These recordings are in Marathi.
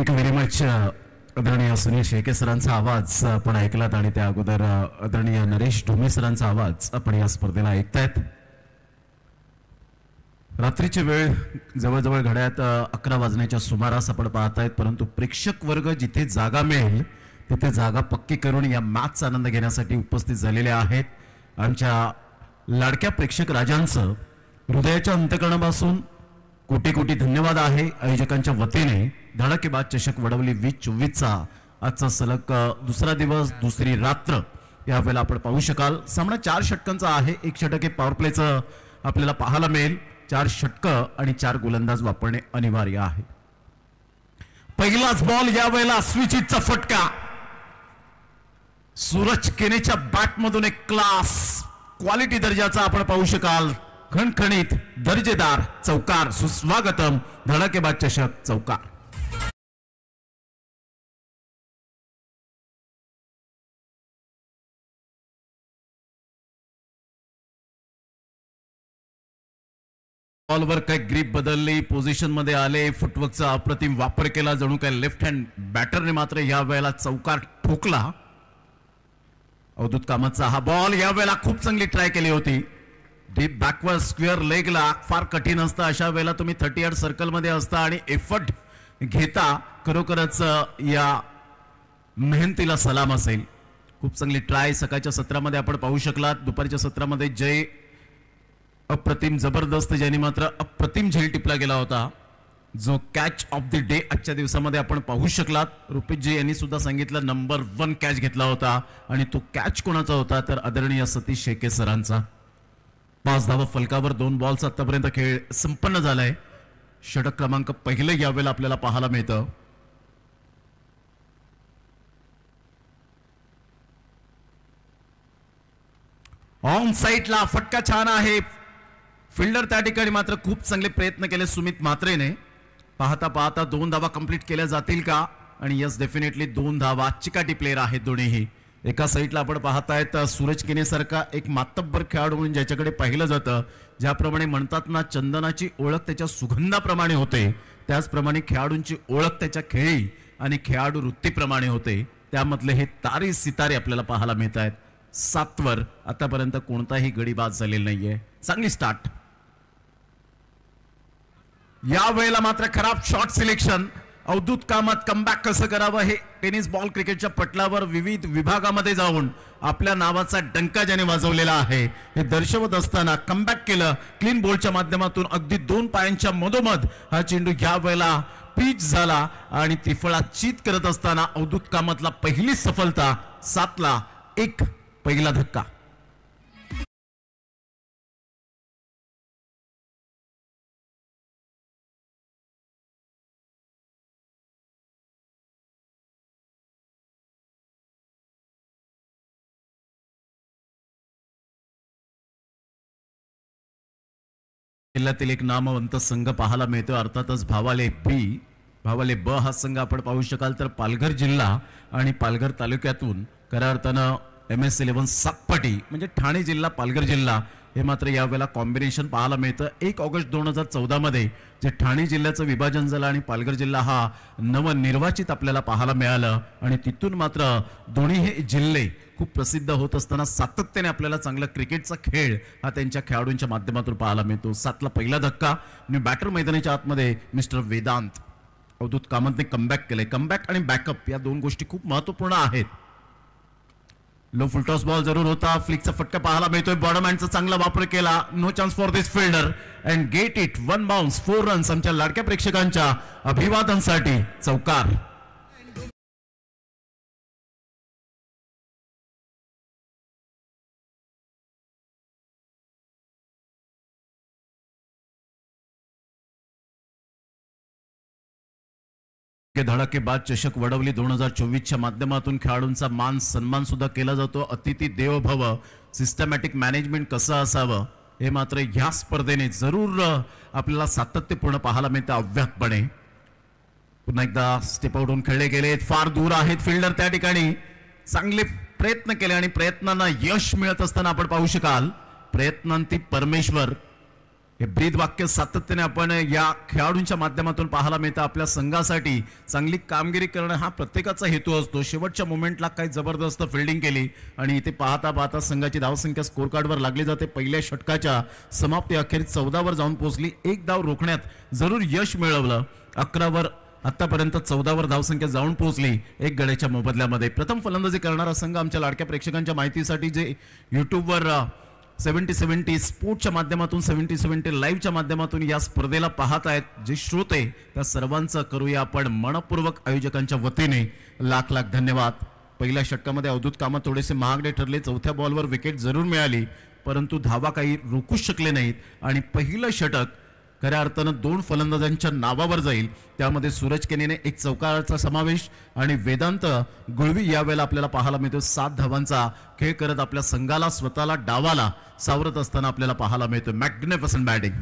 थँक यू व्हेरी मच आदरणीय सुनील शेळके सरांचा आवाज आपण ऐकलात आणि त्या अगोदर आदरणीय नरेश ढोमे सरांचा आवाज आपण या स्पर्धेला ऐकतायत. रात्रीची वेळ जवळजवळ घड्याळात 11 वाजण्याच्या सुमारास आपण पाहतायत, परंतु प्रेक्षक वर्ग जिथे जागा मिळेल तिथे जागा पक्की करून या मॅचचा आनंद घेण्यासाठी उपस्थित झालेले आहेत. आमच्या लाडक्या प्रेक्षक राजांचं हृदयाच्या अंतःकरणापासून कोटी कोटी धन्यवाद आहे. आयोजकांच्या वतीने धडाकेबाज चषक वडवली 2024चा आजचा सलग दुसरा दिवस दुसरी रात्र यावेळेला आपण पाहू शकाल. सामना 4 षटकांचा आहे. 1 षटक हे पॉवर प्लेचं आपल्याला पाहायला मिळेल. 4 षटकं आणि 4 गोलंदाज वापरणे अनिवार्य आहे. पहिलाच बॉल यावेळेला स्विचिटचा फटका. सूरज केनेच्या बॅटमधून एक क्लास क्वालिटी दर्जाचा आपण पाहू शकाल. खणखणीत दर्जेदार चौकार. सुस्वागतम धडाकेबाज चषक चौकार. बॉलवर काय ग्रीप बदलली, पोझिशन मध्ये आले, फुटवर्कचा अप्रतिम वापर केला. जणू काय लेफ्ट हँड बॅटरने मात्र या वेळेला चौकार ठोकला. अवधूत कामतचा हा बॉल या वेळेला खूप चांगली ट्राय केली होती. डीप बॅकवर्ड स्क्वेअर लेगला फार कठीण असतं. अशा वेळेला तुम्ही 30 यार्ड सर्कल मध्ये असता आणि एफर्ट घेता. खरोखरच या मेहनतीला सलाम असेल. खूप चांगली ट्राय सकाळच्या सत्रामध्ये आपण पाहू शकलात. दुपारच्या सत्रामध्ये जय अप्रतिम जबरदस्त ज्यांनी मात्र अप्रतिम झेल टिपला गेला होता, जो कॅच ऑफ द डे आजच्या दिवसामध्ये आपण पाहू शकलात. रुपेशजी यांनी सुद्धा सांगितलं नंबर 1 कॅच घेतला होता आणि तो कॅच कोणाचा होता तर आदरणीय सतीश शेळके सरांचा. 5 धावा फलकावर 2 बॉलचा आतापर्यंत खेळ संपन्न झालाय. षटक क्रमांक पहिलं यावेळेला आपल्याला पाहायला मिळतं. ऑन साईडला फटका छान आहे. फिल्डर त्या ठिकाणी मात्र खूप चांगले प्रयत्न केले सुमित म्हात्रेने. पाहता पाहता 2 धावा कंप्लीट केल्या जातील का? आणि यस, डेफिनेटली 2 धावा. चिकाटी प्लेयर आहेत दोन्हीही. एका साईडला आपण पाहतायत सूरज केने सारखा एक मातब्बर खेळाडू म्हणून ज्याच्याकडे पाहिलं जातं. ज्याप्रमाणे म्हणतात ना, चंदनाची ओळख त्याच्या सुगंधाप्रमाणे होते, त्याचप्रमाणे खेळाडूंची ओळख त्याच्या खेळी आणि खेळाडू वृत्तीप्रमाणे होते. त्यामधले हे तारे सितारे आपल्याला पाहायला मिळत आहेत. 7 वर आतापर्यंत कोणताही गडी बाद झालेला नाहीये. चांगली स्टार्ट. या वेळेला मात्र खराब shot selection. Avdhoot Kamat comeback कसं करावं हे टेनिस बॉल क्रिकेटच्या पटलावर विविध विभागामध्ये जाऊन आपल्या नावाचा डंका ज्याने वाजवलेला आहे हे दर्शवत असताना कमबॅक केलं. क्लीन बॉलच्या माध्यमातून अगदी 2 पायांच्या मधोमध हा चेंडू या वेळेला पिच झाला आणि त्रिफळा चित करत असताना अवधूत कामतला पहिली सफलता. 7ला 1 पहिला धक्का. जिल्ह्यातील एक नामवंत संघ पाहायला मिळतो, अर्थातच भावाले बी. भावाले ब हा संघ आपण पाहू शकाल तर पालघर जिल्हा आणि पालघर तालुक्यातून खऱ्या अर्थानं MS11 सातपाटी म्हणजे ठाणे जिल्हा पालघर जिल्हा हे मात्र यावेळेला कॉम्बिनेशन पाहायला मिळतं. 1 ऑगस्ट 2014 मध्ये जे ठाणे जिल्ह्याचं विभाजन झालं आणि पालघर जिल्हा हा नवनिर्वाचित आपल्याला पाहायला मिळालं आणि तिथून मात्र दोन्ही हे जिल्हे खूप प्रसिद्ध होत असताना सातत्याने आपल्याला चांगला क्रिकेटचा खेळ हा त्यांच्या खेळाडूंच्या माध्यमातून पाहायला मिळतो. 7ला पहिला धक्का आणि बॅटर मैदानाच्या आतमध्ये मिस्टर वेदांत. अवधूत कामतने कमबॅक केले. कमबॅक आणि बॅकअप या 2 गोष्टी खूप महत्वपूर्ण आहेत. लो फुलटॉस बॉल जरूर होता. फ्लिकचा फटका पाहायला मिळतोय. बॉडमॅनचा चांगला वापर केला. No chance for this fielder and get it. 1 bounce 4 runs. आमच्या लाडक्या प्रेक्षकांच्या अभिवादनासाठी चौकार. धडाकेबाज चषक वडवली 2024च्या माध्यमातून खेळाडूंचा मान सन्मान सुद्धा केला जातो. अतिथी देवो भव. सिस्टमॅटिक मॅनेजमेंट कसं असावं हे मात्र ह्या स्पर्धेने जरूर आपल्याला सातत्यपूर्ण पाहायला मिळतं अव्याहतपणे. पुन्हा एकदा स्टेप आउट होऊन खेळले गेले. फार दूर आहेत फिल्डर त्या ठिकाणी. चांगले प्रयत्न केले आणि प्रयत्नांना यश मिळत असताना आपण पाहू शकाल प्रयत्नांती परमेश्वर हे ब्रीद वाक्य सातत्याने आपण या खेळाडूंच्या माध्यमातून पाहायला मिळतं. आपल्या संघासाठी चांगली कामगिरी करणं हा प्रत्येकाचा हेतू असतो. शेवटच्या मोमेंटला काही जबरदस्त फिल्डिंग केली आणि इथे पाहता पाहता संघाची धावसंख्या स्कोर कार्डवर लागली जाते. पहिल्या षटकाच्या समाप्ती अखेर 14 वर जाऊन पोहोचली. एक धाव रोखण्यात जरूर यश मिळवलं. 11 वर आतापर्यंत 14 वर धावसंख्या जाऊन पोहोचली एक गड्याच्या मोबदल्यामध्ये. प्रथम फलंदाजी करणारा संघ आमच्या लाडक्या प्रेक्षकांच्या माहितीसाठी जे युट्यूबवर 70-70 स्पोर्टच्या माध्यमातून 70-70 लाईव्हच्या माध्यमातून या स्पर्धेला पाहत आहेत जे श्रोते, त्या सर्वांचं करूया आपण मनपूर्वक आयोजकांच्या वतीने लाख लाख धन्यवाद. पहिल्या षटकामध्ये अवधूत कामत थोडेसे महागडे ठरले. चौथ्या बॉलवर विकेट जरूर मिळाली परंतु धावा काही रोखूच शकले नाहीत आणि पहिलं षटक खऱ्या अर्थानं 2 फलंदाजांच्या नावावर जाईल. त्यामध्ये सूरज केनीने एक चौकाराचा समावेश आणि वेदांत गुळवी यावेळेला आपल्याला पाहायला मिळतो. 7 धावांचा खेळ करत आपल्या संघाला स्वतःला डावाला सावरत असताना आपल्याला पाहायला मिळतो. Magnificent batting.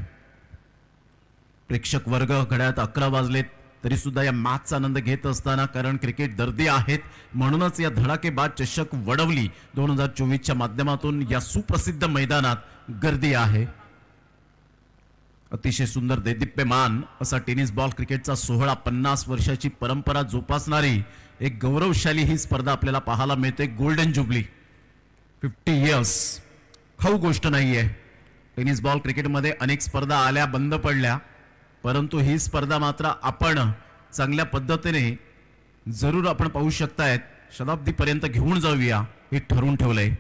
प्रेक्षक वर्ग घड्याळात 11 वाजलेत तरी सुद्धा या मॅचचा आनंद घेत असताना, कारण क्रिकेट दर्दी आहेत म्हणूनच या धडाकेबाद चषक वडवली 2024च्या माध्यमातून या सुप्रसिद्ध मैदानात गर्दी आहे. अतिशय सुंदर देदीप्यमान असा टेनिस बॉल क्रिकेटचा सोहळा 50 वर्षाची परंपरा जोपासणारी एक गौरवशाली ही स्पर्धा आपल्याला पाहायला मिळते. गोल्डन जुबली 50 इयर्स खाऊ गोष्ट नाहीये. टेनिस बॉल क्रिकेटमध्ये अनेक स्पर्धा आल्या बंद पडल्या परंतु ही स्पर्धा मात्र आपण चांगल्या पद्धतीने जरूर आपण पाहू शकतायत शताब्दीपर्यंत घेऊन जाऊया हे ठरवून ठेवलंय.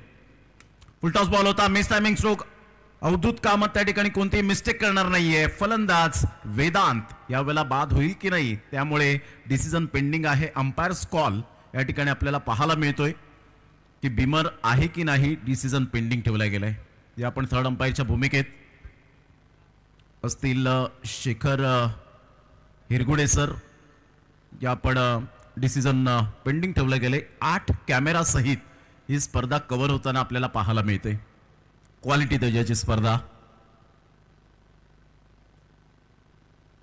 फुलटॉस बॉल होता. Miss timing stroke. Avdhoot Kamat त्या ठिकाणी कोणतीही मिस्टेक करणार नाहीये. फलंदाज वेदांत यावेळेला बाद होईल की नाही त्यामुळे डिसिजन पेंडिंग आहे. अंपायर्स कॉल या ठिकाणी आपल्याला पाहायला मिळतोय की बिमर आहे की नाही डिसिजन पेंडिंग ठेवला गेलाय. या आपण थर्ड अंपायरच्या भूमिकेत असतील शेखर हिरगुडे सर. या आपण डिसिजन पेंडिंग ठेवलं गेले. 8 कॅमेरा सहित ही स्पर्धा कव्हर होताना आपल्याला पाहायला मिळते. क्वालिटी दर्जाची स्पर्धा.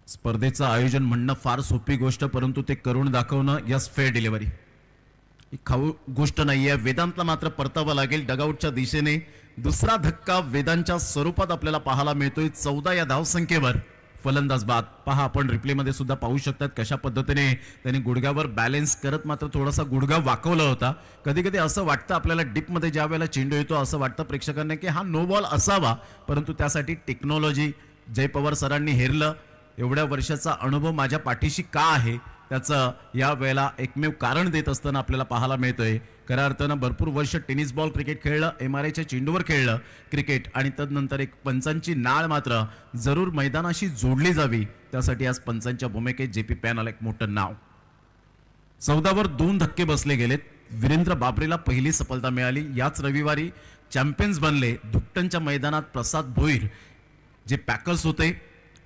स्पर्धेचं आयोजन म्हणणं फार सोपी गोष्ट परंतु ते करून दाखवणं यस फेअर डिलिव्हरी ही खाऊ गोष्ट नाहीये. वेदांतला मात्र परतावं लागेल डगआउटच्या दिशेने. दुसरा धक्का वेदांच्या स्वरूपात आपल्याला पाहायला मिळतोय. 14 या धावसंख्येवर फलंदाज बाद. पहा आपण रिप्ले मध्ये सुद्धा पाहू शकतात कशा पद्धतीने त्यांनी गुडघ्यावर बॅलन्स करत मात्र थोडासा गुडघा वाकवला होता. कधी कधी असं वाटतं आपल्याला डीप मध्ये ज्या वेळेला चेंडू येतो असं वाटतं प्रेक्षकांना की हा नो बॉल असावा परंतु त्यासाठी टेक्नॉलॉजी जय पवार सरांनी हेरलं. एवढ्या वर्षाचा अनुभव माझ्या पाठीशी का आहे त्याचं या वेळेला एकमेव कारण देत असताना आपल्याला पाहायला मिळतोय. खऱ्या अर्थानं भरपूर वर्ष टेनिस बॉल क्रिकेट खेळलं. MRIच्या चेंडूवर खेळलं क्रिकेट आणि तदनंतर एक पंचांची नाळ मात्र जरूर मैदानाशी जोडली जावी त्यासाठी आज पंचांच्या भूमिकेत JP पॅनल एक मोठं नाव. 14 वर 2 धक्के बसले गेलेत. वीरेंद्र बाबरेला पहिली सफलता मिळाली. याच रविवारी चॅम्पियन्स बनले. दुट्टनच्या मैदानात प्रसाद भोईर जे पॅकर्स होते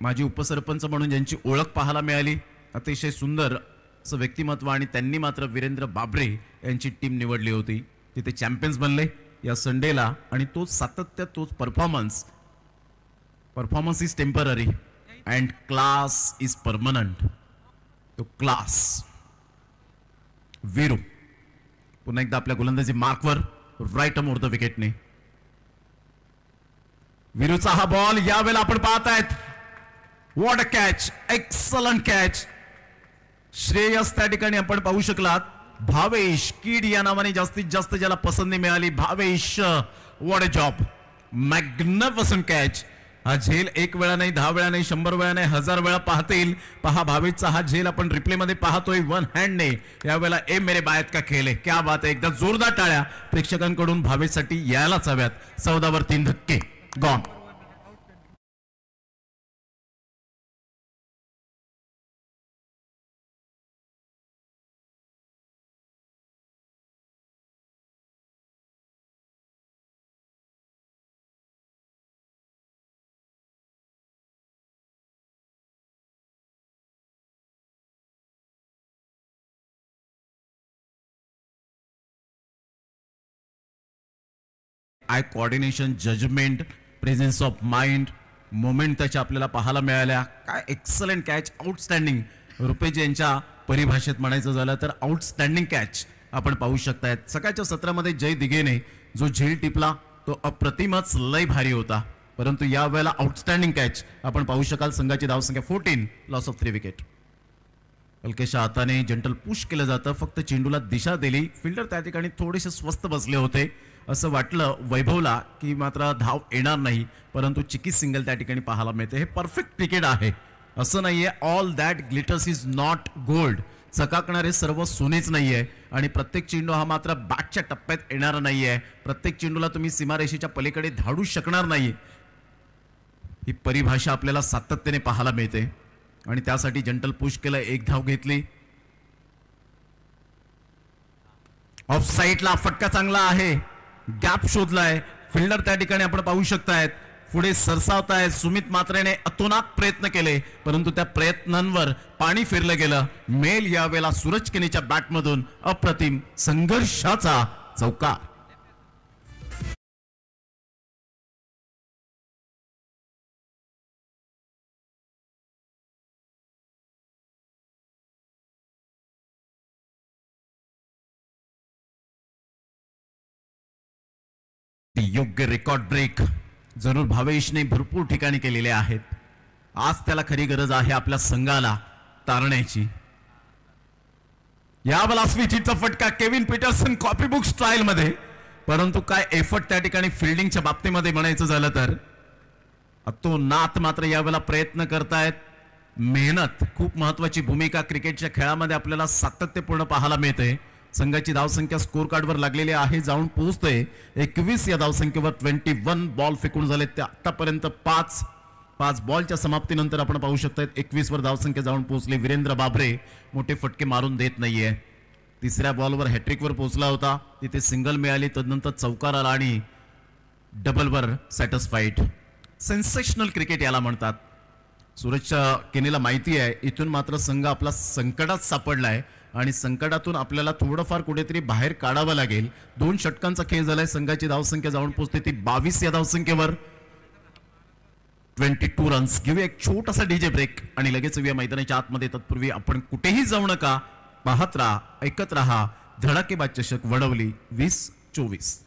माजी उपसरपंच म्हणून ज्यांची ओळख पाहायला मिळाली. अतिशय सुंदर असं व्यक्तिमत्व आणि त्यांनी मात्र वीरेंद्र बाबरे यांची टीम निवडली होती. तिथे चॅम्पियन्स बनले या संडेला आणि तोच सातत्य तोच performance is temporary and class is permanent. तो क्लास. वीरू पुन्हा एकदा आपल्या गोलंदाजी मार्कवर राईट मोर द विकेटने. वीरूचा हा बॉल यावेळेला आपण पाहतायत. What a catch. Excellent catch. Shreyas त्या ठिकाणी आपण पाहू शकलात. भावेश कीड या नावाने जास्तीत जास्त ज्याला पसंती मिळाली. Bhavesh what a job. Magnificent catch. हा झेल 1 वेळा नाही 10 वेळा नाही 100 वेळा नाही 1000 वेळा पाहता येईल. पहा भावेशचा हा झेल आपण रिप्ले मध्ये पाहतोय. 1 हँडने यावेळेला ए मेरे बायत का खेळ आहे. क्या बात आहे. एकदा जोरदार टाळ्या प्रेक्षकांकडून भावेशसाठी यायलाच हव्यात. 14 वर 3 धक्के gone. Eye coordination judgement presence of mind moment त्याच्या आपल्याला पाहायला मिळाल्या. काय एक्सलंट कॅच. आउटस्टँडिंग. रुपेश यांच्या परिभाषेत म्हणायचं झालं तर आउटस्टँडिंग कॅच आपण पाहू शकतायत. सकाळच्या सत्रामध्ये जय दिघेने जो झेल टिपला तो अप्रतिमच लय भारी होता. परंतु या वेळेला आउटस्टँडिंग कॅच आपण पाहू शकाल. संघाची धावसंख्या 14, लॉस ऑफ 3 विकेट. हलकेशा हाताने जंटल पुश केलं जातं, फक्त चेंडूला दिशा दिली. फिल्डर त्या ठिकाणी थोडेसे स्वस्त बसले होते. असं वाटलं वैभवला की मात्र धाव येणार नाही, परंतु चिकी सिंगल त्या ठिकाणी पाहायला मिळते. हे परफेक्ट क्रिकेट आहे, असं नाहीये all that glitters is not gold. चकाकणारे सर्व सोनेच नाहीये आणि प्रत्येक चेंडू हा मात्र बॅटच्या टप्प्यात येणार नाहीये. प्रत्येक चेंडूला तुम्ही सीमारेषेच्या पलीकडे धाडू शकणार नाही. ही परिभाषा आपल्याला सातत्याने पाहायला मिळते आणि त्यासाठी जंटल पुश केलं, एक धाव घेतली. ऑफ साईडला फटका चांगला आहे, गॅप शोधलाय. फिल्डर त्या ठिकाणी आपण पाहू शकतायत पुढे सरसावतायत. सुमित मात्रेने अतोनात प्रयत्न केले, परंतु त्या प्रयत्नांवर पाणी फिरलं गेलं. मेल यावेळेला सूरज केनीच्या बॅटमधून अप्रतिम संघर्षाचा चौकार. योग्य रेकॉर्ड ब्रेक जरूर भावेशने भरपूर ठिकाणी केलेले आहेत. आज त्याला खरी गरज आहे आपल्या संघाला तारण्याची. यावेळेला स्विच हिटचा फटका केविन पीटरसन कॉपीबुक स्टाईल मध्ये, परंतु काय एफर्ट त्या ठिकाणी फिल्डिंगच्या बाबतीमध्ये म्हणायचं झालं तर अतोनात मात्र यावेळेला प्रयत्न करतायत. मेहनत खूप महत्वाची भूमिका क्रिकेटच्या खेळामध्ये आपल्याला सातत्यपूर्ण पाहायला मिळते. संघाची धावसंख्या स्कोर कार्डवर लागलेली आहे, जाऊन पोहोचते 21 या धावसंख्येवर. 21 बॉल फेकून झाले ते आतापर्यंत. 5 बॉलच्या समाप्तीनंतर आपण पाहू शकता 21 वर धावसंख्या जाऊन पोहोचली. वीरेंद्र बाबरे मोठे फटके मारून देत नाहीये. तिसऱ्या बॉलवर हॅट्रिकवर पोहोचला होता, तिथे सिंगल मिळाली, तदनंतर चौकार आला आणि डबलवर सॅटिस्फाईड. सेन्सेशनल क्रिकेट याला म्हणतात. सूरजच्या केनीला माहिती आहे इथून मात्र संघ आपला संकटात सापडलाय आणि संकटातून आपल्याला थोडंफार कुठेतरी बाहेर काढावं लागेल. 2 षटकांचा खेळ झालाय. संघाची धावसंख्या जाऊन पोहोचते ती 22 या धावसंख्येवर. 22 रन्स. घेऊया एक छोटासा डीजे ब्रेक आणि लगेच येऊया मैदानाच्या आतमध्ये. तत्पूर्वी आपण कुठेही जाऊ नका, पाहत राहा, ऐकत राहा धडाकेबाज चषक वडवली 2024.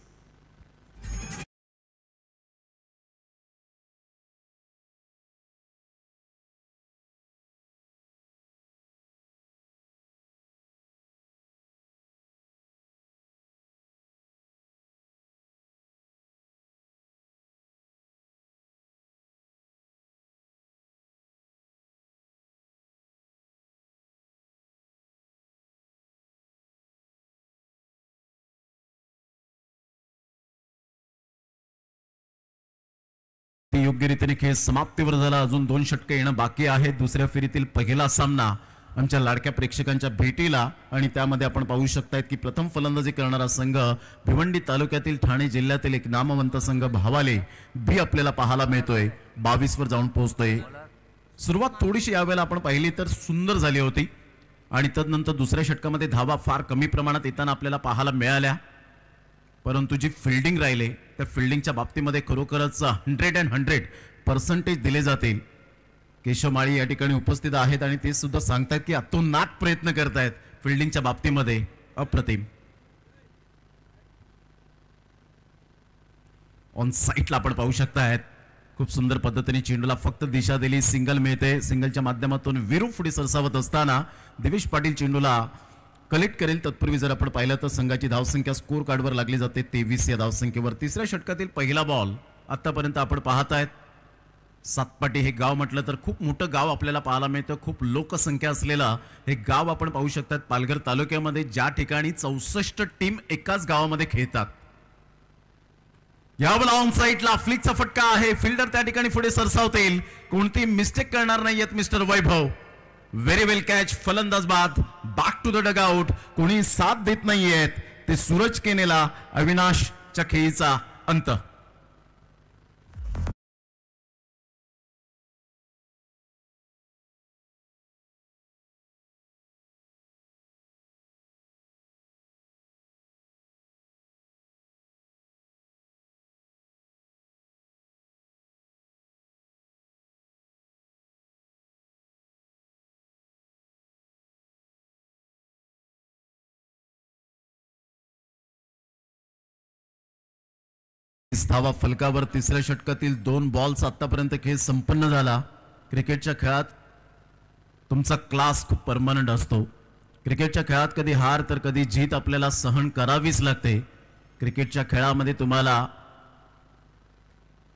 योग्य रीतीने खेळ समाप्तीवर झाला. अजून 2 षटके येणं बाकी आहे. दुसऱ्या फेरीतील पहिला सामना आमच्या लाडक्या प्रेक्षकांच्या भेटीला आणि त्यामध्ये आपण पाहू शकतायत की प्रथम फलंदाजी करणारा संघ भिवंडी तालुक्यातील ठाणे जिल्ह्यातील एक नामवंत संघ भावाले बी आपल्याला पाहायला मिळतोय. 22 वर जाऊन पोहोचतोय. सुरुवात थोडीशी यावेळेला आपण पाहिली तर सुंदर झाली होती आणि तदनंतर दुसऱ्या षटकामध्ये धावा फार कमी प्रमाणात येताना आपल्याला पाहायला मिळाल्या, परंतु जी फिल्डिंग राहिले त्या फिल्डिंगच्या बाबतीमध्ये खरोखरच 100% दिले जातील. केशव माळी या ठिकाणी उपस्थित आहेत आणि ते सुद्धा सांगतात की अतोनात प्रयत्न करतायत फिल्डिंगच्या बाबतीमध्ये. अप्रतिम. ऑन साईटला आपण पाहू शकतायत खूप सुंदर पद्धतीने चेंडूला फक्त दिशा दिली, सिंगल मिळते. सिंगलच्या माध्यमातून विरू पुढे सरसावत असताना दिवेश पाटील चेंडूला कलेक्ट करेल. तत्पूर्वी जर आपण पाहिलं तर संघाची धावसंख्या स्कोर कार्डवर लागली जाते 23 या धावसंख्येवर. तिसऱ्या षटकातील पहिला बॉल आतापर्यंत आपण पाहतायत. सातपाटी हे गाव म्हटलं तर खूप मोठं गाव आपल्याला पाहायला मिळतं. खूप लोकसंख्या असलेलं हे गाव आपण पाहू शकतात. पालघर तालुक्यामध्ये ज्या ठिकाणी 64 टीम एकाच गावामध्ये खेळतात. यावेळेला ऑन साईडला फ्लिकचा फटका आहे. फिल्डर त्या ठिकाणी पुढे सरसावतील, कोणती मिस्टेक करणार नाहीयेत mister Vaibhav. Very well catch. फलंदाज बाद. Back to the dugout. कोणी साथ देत नाहीयेत. ते सूरज केनेला अविनाशच्या खेळीचा अंत. धावा फलकावर तिसऱ्या षटकातील 2 बॉल्स आतापर्यंत खेळ संपन्न झाला. क्रिकेटच्या खेळात तुमचा क्लास खूप परमनंट असतो. क्रिकेटच्या खेळात कधी हार तर कधी जीत आपल्याला सहन करावीच लागते. क्रिकेटच्या खेळामध्ये तुम्हाला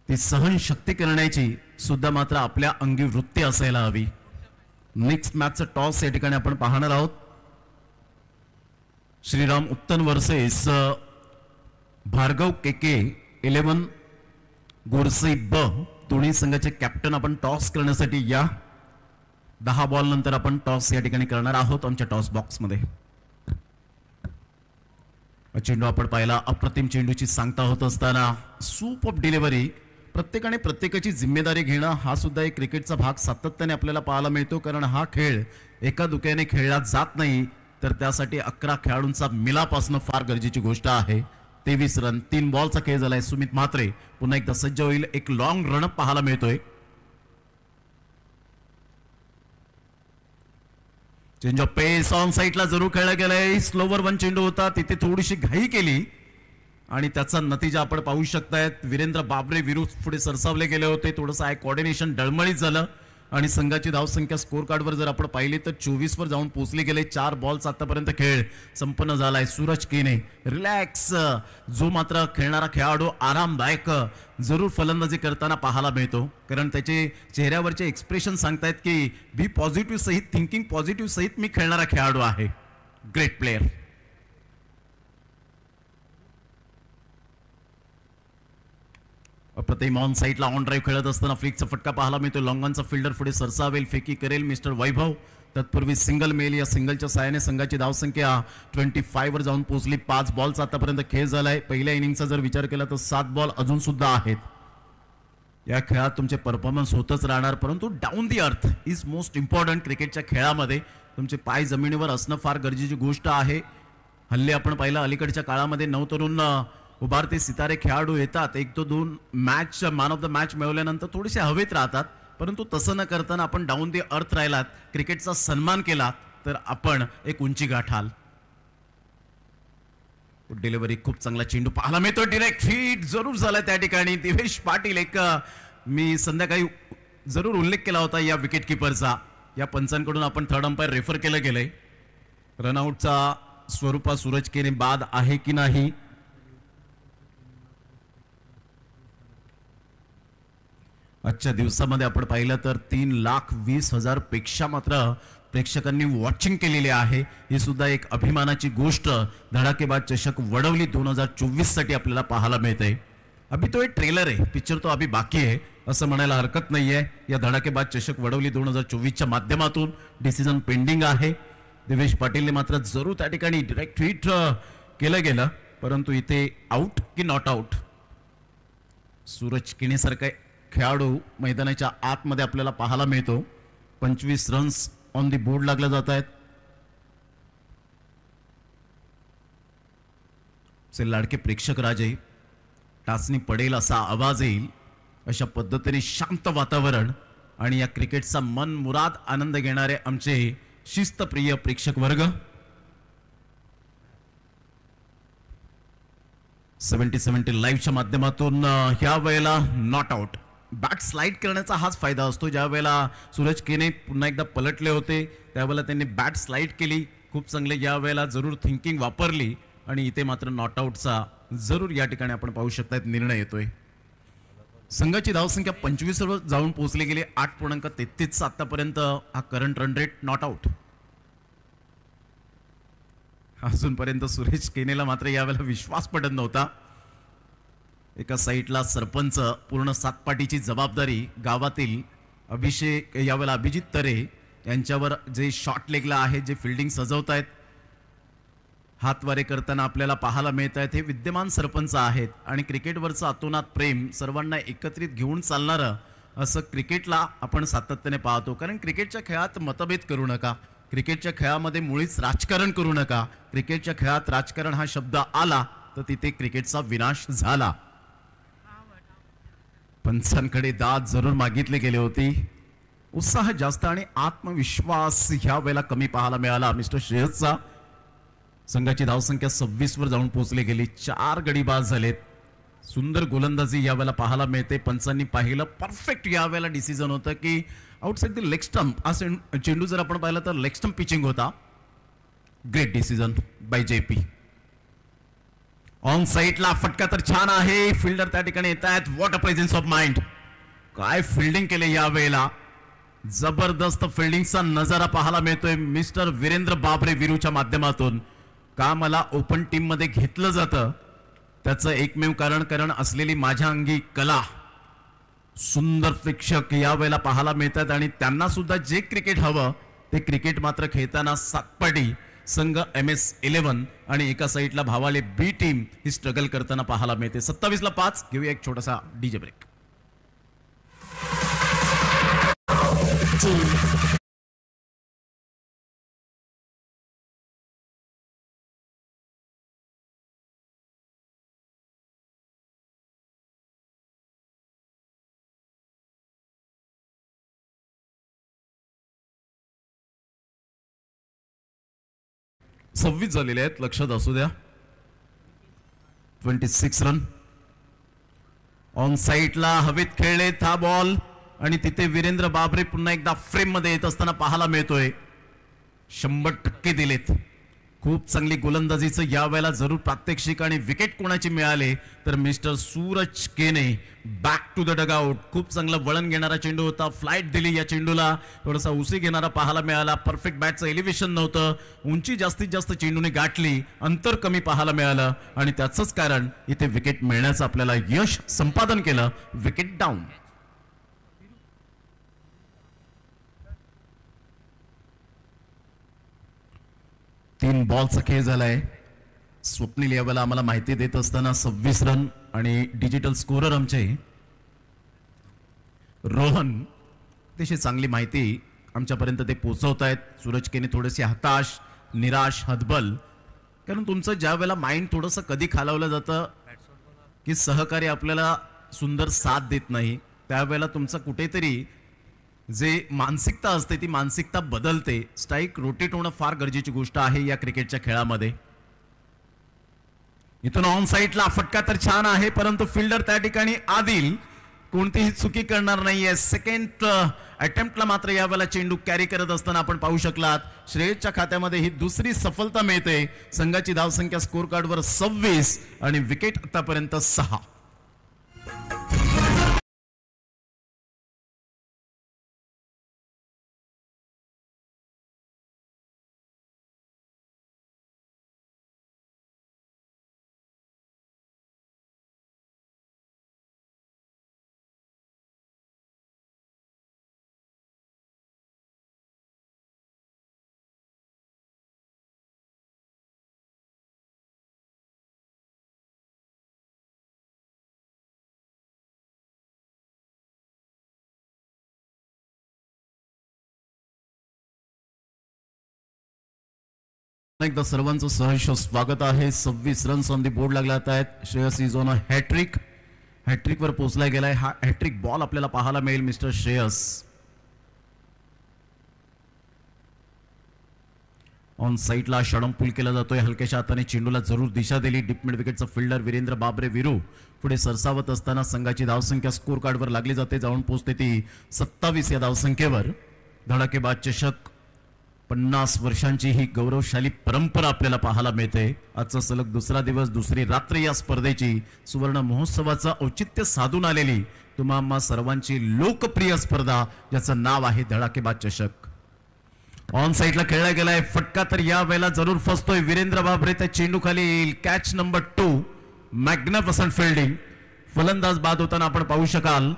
ती सहनशक्ती करण्याची सुद्धा मात्र आपल्या अंगी वृत्ती असायला हवी. नेक्स्ट मॅचचा टॉस या ठिकाणी आपण पाहणार आहोत. श्रीराम उत्तन वर्सेस भार्गव केके 11 गोरसे ब. दोन्ही संघाचे कॅप्टन आपण टॉस करण्यासाठी या. 10 बॉल नंतर आपण टॉस या ठिकाणी करणार आहोत आमच्या टॉस बॉक्स मध्ये. चेंडू आपण पाहिला. अप्रतिम चेंडूची सांगता होत असताना सुपर डिलिव्हरी. प्रत्येकाने प्रत्येकाची जिम्मेदारी घेणं हा सुद्धा एक क्रिकेटचा भाग सातत्याने आपल्याला पाहायला मिळतो. कारण हा खेळ एका दुक्याने खेळला जात नाही, तर त्यासाठी 11 खेळाडूंचा मिलाप असणं फार गरजेची गोष्ट आहे. 23 रन 3 बॉलचा खेळ झालाय. सुमित म्हात्रे पुन्हा एकदा सज्ज होईल. एक लॉंग रनअप पाहायला मिळतोय. चेंज ऑफ पेस ऑन साईडला जरूर खेळला गेलाय. स्लोवर 1 चेंडू होता, तिथे थोडीशी घाई केली आणि त्याचा नतीजा आपण पाहू शकतायत. वीरेंद्र बाबरे विरुद्ध पुढे सरसावले गेले होते. थोडंसं आहे कोऑर्डिनेशन डळमळीत झालं आणि संघाची धावसंख्या स्कोर कार्डवर जर आपण पाहिली तर 24 वर जाऊन पोहोचली गेले. 4 बॉल्स आतापर्यंत खेळ संपन्न झालाय. सूरज केने रिलॅक्स, जो मात्र खेळणारा खेळाडू आरामदायक जरूर फलंदाजी करताना पाहायला मिळतो. कारण त्याचे चेहऱ्यावरचे एक्सप्रेशन सांगतायत की बी पॉझिटिव्ह सहित, थिंकिंग पॉझिटिव्ह सहित मी खेळणारा खेळाडू आहे. Great player. अप्रतिम ऑन साईडला ऑन ड्राईव्ह खेळत असताना फ्लिकचा फटका पाहायला मिळतो. लॉंगॉनचा फिल्डर पुढे सरसावेल, फेकी करेल मिस्टर वैभव. तत्पूर्वी सिंगल मेल. या सिंगलच्या साहाय्याने संघाची धावसंख्या 25 वर जाऊन पोहोचली. 5 बॉलचा आतापर्यंत खेळ झालाय. पहिल्या इनिंगचा जर विचार केला तर 7 बॉल अजून सुद्धा आहेत. या खेळात तुमचे परफॉर्मन्स होतच राहणार, परंतु down the earth is most important. क्रिकेटच्या खेळामध्ये तुमचे पाय जमिनीवर असणं फार गरजेची गोष्ट आहे. हल्ली आपण पाहिलं अलीकडच्या काळामध्ये नवतरुण उभारते सितारे खेळाडू येतात. 1-2 match man of the match मिळवल्यानंतर थोडेसे हवेत राहतात, परंतु तसं न करताना आपण डाऊन दी अर्थ राहिलात, क्रिकेटचा सन्मान केला तर आपण एक उंची गाठाल. डिलिव्हरी खूप चांगला चेंडू पाहायला मिळतो. डिरेक्ट हिट जरूर झाला त्या ठिकाणी. दिवेश पाटील, एक मी संध्याकाळी जरूर उल्लेख केला होता या विकेट किपरचा. या पंचांकडून आपण थर्ड अंपायर रेफर केलं गेलंय. रनआउटचा स्वरूपात सूरज केने बाद आहे की नाही. आजच्या दिवसामध्ये आपण पाहिलं तर 3,20,000 पेक्षा मात्र प्रेक्षकांनी वॉचिंग केलेली आहे. ही सुद्धा एक अभिमानाची गोष्ट. धडाकेबाज चषक वडवली 2024 साठी आपल्याला पाहायला मिळते. अभि तो एक ट्रेलर आहे, पिक्चर तो अभि बाकी आहे असं म्हणायला हरकत नाहीये. या धडाकेबाज चषक वडवली 2024च्या माध्यमातून डिसिजन पेंडिंग आहे. दिवेश पाटीलने मात्र जरूर त्या ठिकाणी डायरेक्ट हिट केलं गेलं, परंतु इथे आउट की नॉट आउट. सूरज केनेसारखा खेळाडू मैदानाच्या आतमध्ये आपल्याला पाहायला मिळतो. 25 रन्स ऑन दी बोर्ड लागले जात आहेत. लाडके प्रेक्षक राजे, टाचणी पडेल असा आवाज येईल अशा पद्धतीने शांत वातावरण आणि या क्रिकेटचा मन मुराद आनंद घेणारे आमचे शिस्तप्रिय प्रेक्षक वर्ग. 70-70 लाईव्हच्या माध्यमातून ह्या वेळेला नॉट आउट. बॅट स्लाइड करण्याचा हाच फायदा असतो. ज्या वेळेला सूरज केने पुन्हा एकदा पलटले होते त्यावेळेला त्यांनी बॅट स्लाइड केली खूप चांगले. या वेळेला जरूर थिंकिंग वापरली आणि इथे मात्र नॉट आउटचा जरूर या ठिकाणी आपण पाहू शकता निर्णय येतोय. संघाची धावसंख्या 25 वर जाऊन पोहोचली गेली. 8.33 आतापर्यंत हा current run rate. Not out अजूनपर्यंत सुरेश केनेला मात्र यावेळेला विश्वास पडत नव्हता. एका साईडला सरपंच, पूर्ण सातपाटीची जबाबदारी गावातील अभिषेक, यावेळेला अभिजित तरे यांच्यावर जे शॉर्ट लेगला आहे, जे फिल्डिंग सजवतायत, हातवारे करताना आपल्याला पाहायला मिळत आहेत. हे विद्यमान सरपंच आहेत आणि क्रिकेटवरचं अतोनात प्रेम सर्वांना एकत्रित घेऊन चालणारं असं क्रिकेटला आपण सातत्याने पाहतो. कारण क्रिकेटच्या खेळात मतभेद करू नका, क्रिकेटच्या खेळामध्ये मुळीच राजकारण करू नका. क्रिकेटच्या खेळात राजकारण हा शब्द आला तर तिथे क्रिकेटचा विनाश झाला. पंचांकडे दाद जरूर मागितले गेले होते. उत्साह जास्त आणि आत्मविश्वास ह्या वेळेला कमी पाहायला मिळाला मिस्टर श्रेयसचा. संघाची धावसंख्या 26 वर जाऊन पोहोचली गेली. 4 गडी बाद झालेत. सुंदर गोलंदाजी यावेळेला पाहायला मिळते. पंचांनी पाहिलं परफेक्ट यावेळेला डिसिजन होतं की आउटसाइड द लेग स्टंप हा चेंडू जर आपण पाहिला तर लेग स्टंप पिचिंग होता. Great decision by JP. On साईडला फटका तर छान आहे. फिल्डर त्या ठिकाणी येत आहेत. What a presence of mind. काय फिल्डिंग केले यावेळेला. जबरदस्त फिल्डिंगचा नजारा पाहायला मिळतोय मिस्टर वीरेंद्र बाबरे विरूच्या माध्यमातून. का मला ओपन टीम मध्ये घेतलं जातं त्याचं एकमेव कारण असलेली माझ्या अंगी कला. सुंदर प्रेक्षक यावेळेला पाहायला मिळतात आणि त्यांना सुद्धा जे क्रिकेट हवं ते क्रिकेट मात्र खेळताना सातपाटी संघ MS11 आणि एका साईडला भावाले B टीम ही स्ट्रगल करताना पाहायला मिळते. 27-5 घेऊया एक छोटासा DJ ब्रेक. सव्वीस झालेले आहेत, लक्षात असू द्या. 26 रन. ऑन साईडला हवेत खेळले हा बॉल आणि तिथे वीरेंद्र बाबरे पुन्हा एकदा फ्रेम मध्ये येत असताना पाहायला मिळतोय. 100% दिलेत. खूप चांगली गोलंदाजीचं यावेळेला जरूर प्रात्यक्षिक आणि विकेट कोणाची मिळाले तर mister Suraj Kene. Back to the dugout. खूप चांगलं वळण घेणारा चेंडू होता. फ्लाइट दिली या चेंडूला. थोडासा उसी घेणारा पाहायला मिळाला. परफेक्ट बॅटचं एलिव्हेशन नव्हतं. उंची जास्तीत जास्त चेंडूने गाठली. अंतर कमी पाहायला मिळालं आणि त्याचंच कारण इथे विकेट मिळण्याचं आपल्याला यश संपादन केलं. Wicket down. 3 बॉलचा खेळ झालाय. स्वप्नील यावेळेला आम्हाला माहिती देत असताना 26 रन आणि डिजिटल स्कोरर आमचे रोहन अतिशय चांगली माहिती आमच्यापर्यंत ते पोहोचवत आहेत. सूरज केने थोडेसे हताश, निराश, हतबल. कारण तुमचं ज्या वेळेला माइंड थोडंसं कधी खालावलं जातं की सहकारी आपल्याला सुंदर साथ देत नाही त्यावेळेला तुमचं कुठेतरी जे मानसिकता असते ती मानसिकता बदलते. स्ट्राईक रोटेट होणं फार गरजेची गोष्ट आहे या क्रिकेटच्या खेळामध्ये. इथून ऑन साईडला फटका तर छान आहे परंतु फिल्डर त्या ठिकाणी आदिल कोणतीही चुकी करणार नाहीये. सेकंड अटेम्प्टला मात्र यावेळेला चेंडू कॅरी करत असताना आपण पाहू शकलात श्रेयसच्या खात्यामध्ये ही दुसरी सफलता मिळते. संघाची धावसंख्या स्कोर कार्डवर 26 आणि विकेट आतापर्यंत 6. एकदा सर्वांचं सहर्ष स्वागत आहे. 26 रन्स ऑन दी बोर्ड लागल्यात आहेत. Shreyas is on a hat-trick. Hat-trick वर पोहोचला गेलाय. हा हॅट्रिक बॉल आपल्याला पाहायला मिळेल मिस्टर श्रेयस. ऑन साईडला षडंपूल केला जातोय. हलक्याच्या हाताने चेंडूला जरूर दिशा दिली. डीप मिड विकेटचा फिल्डर वीरेंद्र बाबरे विरू पुढे सरसावत असताना संघाची धावसंख्या स्कोर कार्डवर लागली जाते. जाऊन पोहोचते ती 27 या धावसंख्येवर. धडाकेबाज चषक 50 वर्षांची ही गौरवशाली परंपरा आपल्याला पाहायला मिळते. आजचा सलग दुसरा दिवस दुसरी रात्र या स्पर्धेची सुवर्ण महोत्सवाचं औचित्य साधून आलेली तुम्हा सर्वांची लोकप्रिय स्पर्धा ज्याचं नाव आहे धडाकेबाज चषक. ऑन साईडला खेळला गेलाय. फटका तर या वेळेला जरूर फसतोय. वीरेंद्र बाबरे त्या चेंडू खाली येईल. Catch number 2. Magnificent fielding. फलंदाज बाद होताना आपण पाहू शकाल.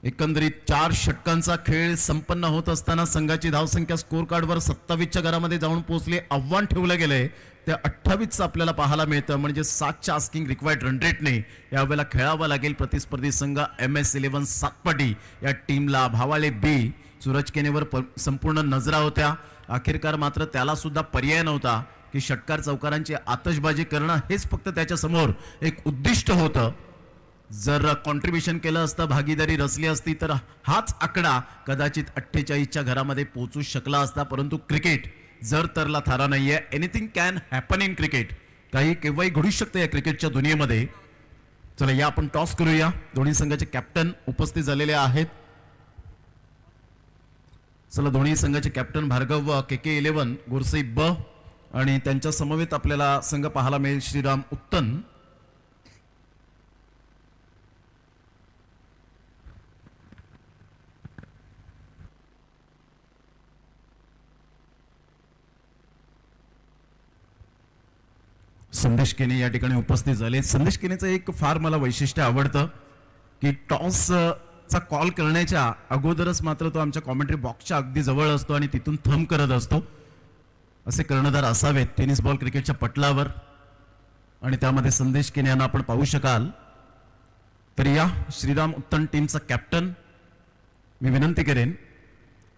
एकंदरीत 4 षटकांचा खेळ संपन्न होत असताना संघाची धावसंख्या स्कोर कार्डवर 27च्या घरामध्ये जाऊन पोहोचली. आव्हान ठेवलं गेलंय त्या 28चं आपल्याला पाहायला मिळतं. म्हणजे 7च्या आस्किंग रिक्वायर्ड रन रेटने यावेळेला खेळावं लागेल प्रतिस्पर्धी संघ MS11 सातपाटी या टीमला. भावाले B सूरज केनेवर संपूर्ण नजरा होत्या. अखेरकार मात्र त्याला सुद्धा पर्याय नव्हता की षटकार चौकारांची आतषबाजी करणं हेच फक्त त्याच्या समोर एक उद्दिष्ट होतं. जर कॉन्ट्रीब्युशन केलं असतं भागीदारी रचली असती तर हाच आकडा कदाचित 48च्या घरामध्ये पोहोचू शकला असता. परंतु क्रिकेट जर तरला थारा नाहीये. Anything can happen in cricket. काही केव्हाही घडू शकते या क्रिकेटच्या दुनियेमध्ये. चला या आपण टॉस करूया. दोन्ही संघाचे कॅप्टन उपस्थित झालेले आहेत. चला दोन्ही संघाचे कॅप्टन भार्गव KK11 गोरसई ब आणि त्यांच्या समवेत आपल्याला संघ पाहायला मिळेल श्रीराम उत्तन. संदेश केने या ठिकाणी उपस्थित झाले. संदेश केनेचं एक फार मला वैशिष्ट्य आवडतं की टॉस चा कॉल करण्याच्या अगोदरच मात्र तो आमच्या कॉमेंट्री बॉक्सच्या अगदी जवळ असतो आणि तिथून थंब करत असतो. असे कर्णधार असावेत टेनिस बॉल क्रिकेटच्या पटलावर आणि त्यामध्ये संदेश केने यांना आपण पाहू शकाल. तर या श्रीराम उत्तन टीमचा कॅप्टन मी विनंती करेन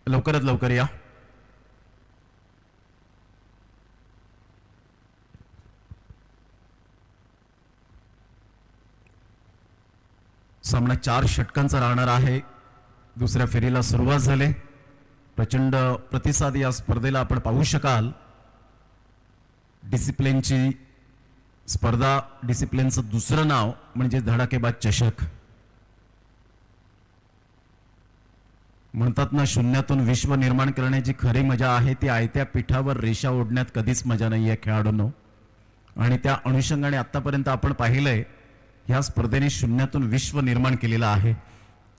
लवकरात लवकर या. सामना 4 षटकांचा राहणार आहे. दुसऱ्या फेरीला सुरुवात झाली. प्रचंड प्रतिसाद या स्पर्धेला आपण पाहू शकाल. डिसिप्लिनची स्पर्धा, डिसिप्लिनचं दुसरं नाव म्हणजे धडाकेबाज चषक. म्हणतात ना शून्यातून विश्व निर्माण करण्याची खरी मजा आहे ती आयत्या पिठावर रेषा ओढण्यात कधीच मजा नाही आहे खेळाडूंनो. आणि त्या अनुषंगाने आतापर्यंत आपण पाहिलंय ह्या स्पर्धेने शून्यातून विश्व निर्माण केलेलं आहे.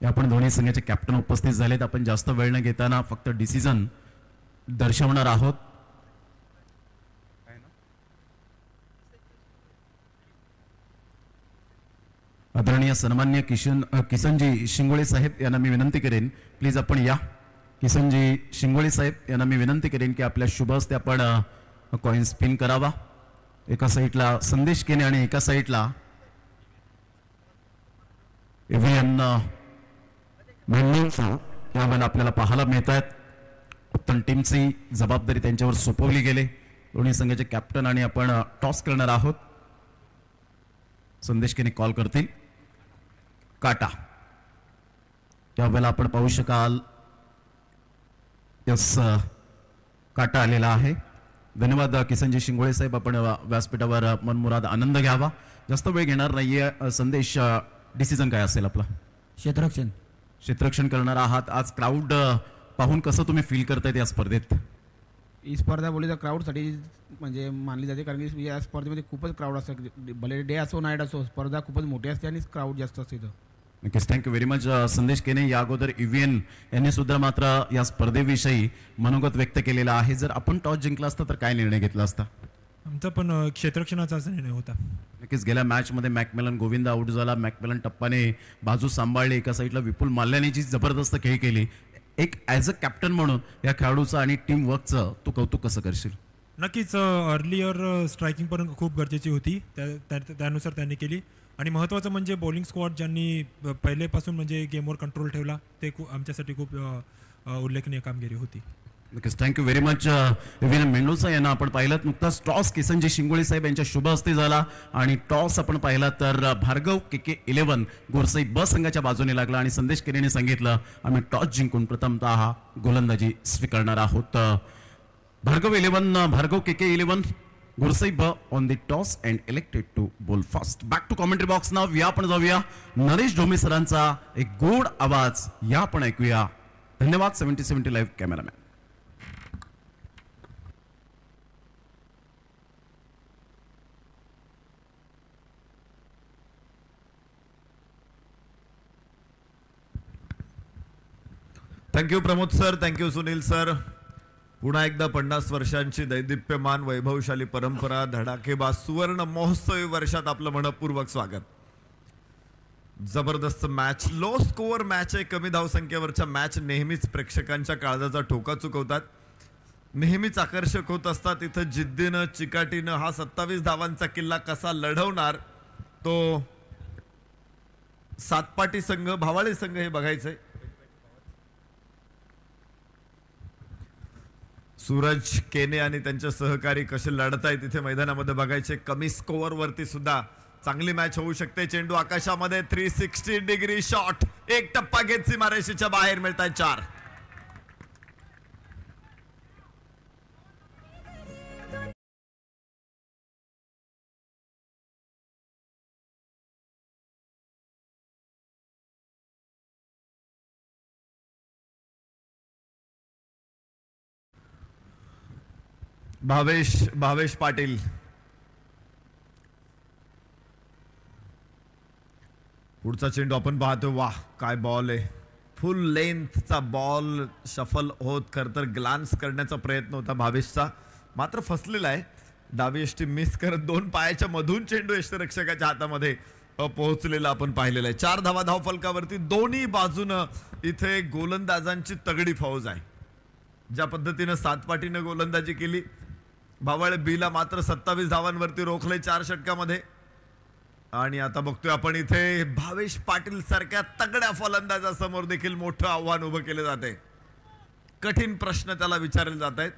आपण दोन्ही संघाचे कॅप्टन उपस्थित झालेत. आपण जास्त वेळ न घेताना फक्त डिसिजन दर्शवणार आहोत. आदरणीय सन्मान्य किसनजी शिंगोळे साहेब यांना मी विनंती करेन प्लीज आपण या. किसनजी शिंगोळे साहेब यांना मी विनंती करेन की आपल्या शुभ हस्ते आपण कॉइन स्पिन करावा. एका साईडला संदेश केने आणि एका साईडला एव्हीएन यावेळेला आपल्याला पाहायला मिळत आहेत. उत्तम टीमची जबाबदारी त्यांच्यावर सोपवली गेली. दोन्ही संघाचे कॅप्टन आणि आपण टॉस करणार आहोत. संदेश केने कॉल करतील. काटा यावेळेला आपण पाहू शकाल यस काटा आलेला आहे. धन्यवाद किसनजी शिंगोळे साहेब. आपण व्यासपीठावर मनमुराद आनंद घ्यावा. जास्त वेळ घेणार नाहीये. संदेश डिसिजन काय असेल आपला? क्षेत्ररक्षण करणार आहात. आज क्राऊड पाहून कसं तुम्ही फील करतायत या स्पर्धेत? ही स्पर्धा बोलली तर क्राऊडसाठी म्हणजे मानली जाते कारण की या स्पर्धेमध्ये खूपच क्राऊड असतं. भले डे असो नाईट असो स्पर्धा खूपच मोठी असते आणि क्राऊड जास्त असते इथं. नक्कीच थँक्यू व्हेरी मच संदेश केने. या अगोदर EVN यांनी सुद्धा मात्र या स्पर्धेविषयी मनोगत व्यक्त केलेलं आहे. जर आपण टॉस जिंकला असता तर काय निर्णय घेतला असता? आमचा पण क्षेत्ररक्षणाचाच निर्णय होता. नक्कीच गेल्या मॅचमध्ये मॅकमेलन गोविंदा आउट झाला. मॅकमेलन टप्पाने बाजू सांभाळली. एका साईडला विपुल माल्याने जी जबरदस्त खेळ केली. एक ॲज अ कॅप्टन म्हणून या खेळाडूचं आणि टीम वर्कचं तू कौतुक कसं करशील? नक्कीच अर्लियर स्ट्रायकिंग पण खूप गरजेची होती. त्यानुसार त्यांनी केली आणि महत्त्वाचं म्हणजे बॉलिंग स्क्वॉड ज्यांनी पहिलेपासून म्हणजे गेमवर कंट्रोल ठेवला ते आमच्यासाठी खूप उल्लेखनीय कामगिरी होती. नक्कीच thank you very much. EVN Mendoza यांना आपण पाहिलं. नुकताच टॉस किसनजी शिंगोळे साहेब यांच्या शुभ हस्ते झाला आणि टॉस आपण पाहिला तर भार्गव KK11 गोरसई ब संघाच्या बाजूने लागला आणि संदेश केनेने सांगितलं आम्ही टॉस जिंकून प्रथमतः गोलंदाजी स्वीकारणार आहोत. भार्गव KK11 गोरसई ब on the toss and elected to bowl fast. Back to commentary box नाव या आपण जाऊया. नरेश ढोमे सरांचा एक गोड आवाज या आपण ऐकूया. धन्यवाद 70-70 live cameraman. Thank you Pramod sir. Thank you Sunil sir. पुन्हा एकदा 50 वर्षांची दैदिप्यमान वैभवशाली परंपरा धडाकेबाज सुवर्ण महोत्सवी वर्षात आपलं मनपूर्वक स्वागत. जबरदस्त मॅच, लो स्कोअर मॅच आहे. कमी धावसंख्येवरच्या मॅच नेहमीच प्रेक्षकांच्या काळजाचा ठोका चुकवतात. नेहमीच आकर्षक होत असतात. इथं जिद्दीनं चिकाटीनं हा 27 धावांचा किल्ला कसा लढवणार तो सातपाटी संघ भावाळे संघ हे बघायचंय. सूरज केने आणि त्यांचे सहकारी कसे लढतायत तिथे मैदानामध्ये बघायचे. कमी स्कोअर वरती सुद्धा चांगली मॅच होऊ शकते. चेंडू आकाशामध्ये 360 डिग्री शॉट. एक टप्पा घेत सीमारेषेच्या बाहेर मिळतात 4. भावेश पाटील. पुढचा चेंडू आपण पाहतो. वाह काय बॉल आहे. फुल लेंथचा बॉल शफल होत खरं तर ग्लान्स करण्याचा प्रयत्न होता भावेशचा, मात्र फसलेला आहे. डावी यष्टी मिस करत 2 पायाच्या मधून चेंडू यष्टीरक्षकाच्या हातामध्ये पोहोचलेला आपण पाहिलेला आहे. 4 धावा धावफलकावरती. दोन्ही बाजूनं इथे गोलंदाजांची तगडी फौज आहे. ज्या पद्धतीनं 7 पाटीनं गोलंदाजी केली, भावाळे बीला मात्र 27 धावांवरती रोखले 4 षटकामध्ये. आणि आता बघतोय आपण इथे भावेश पाटील सारख्या तगड्या फलंदाजासमोर देखील मोठं आव्हान उभं केलं जाते. कठीण प्रश्न त्याला विचारले जात आहेत.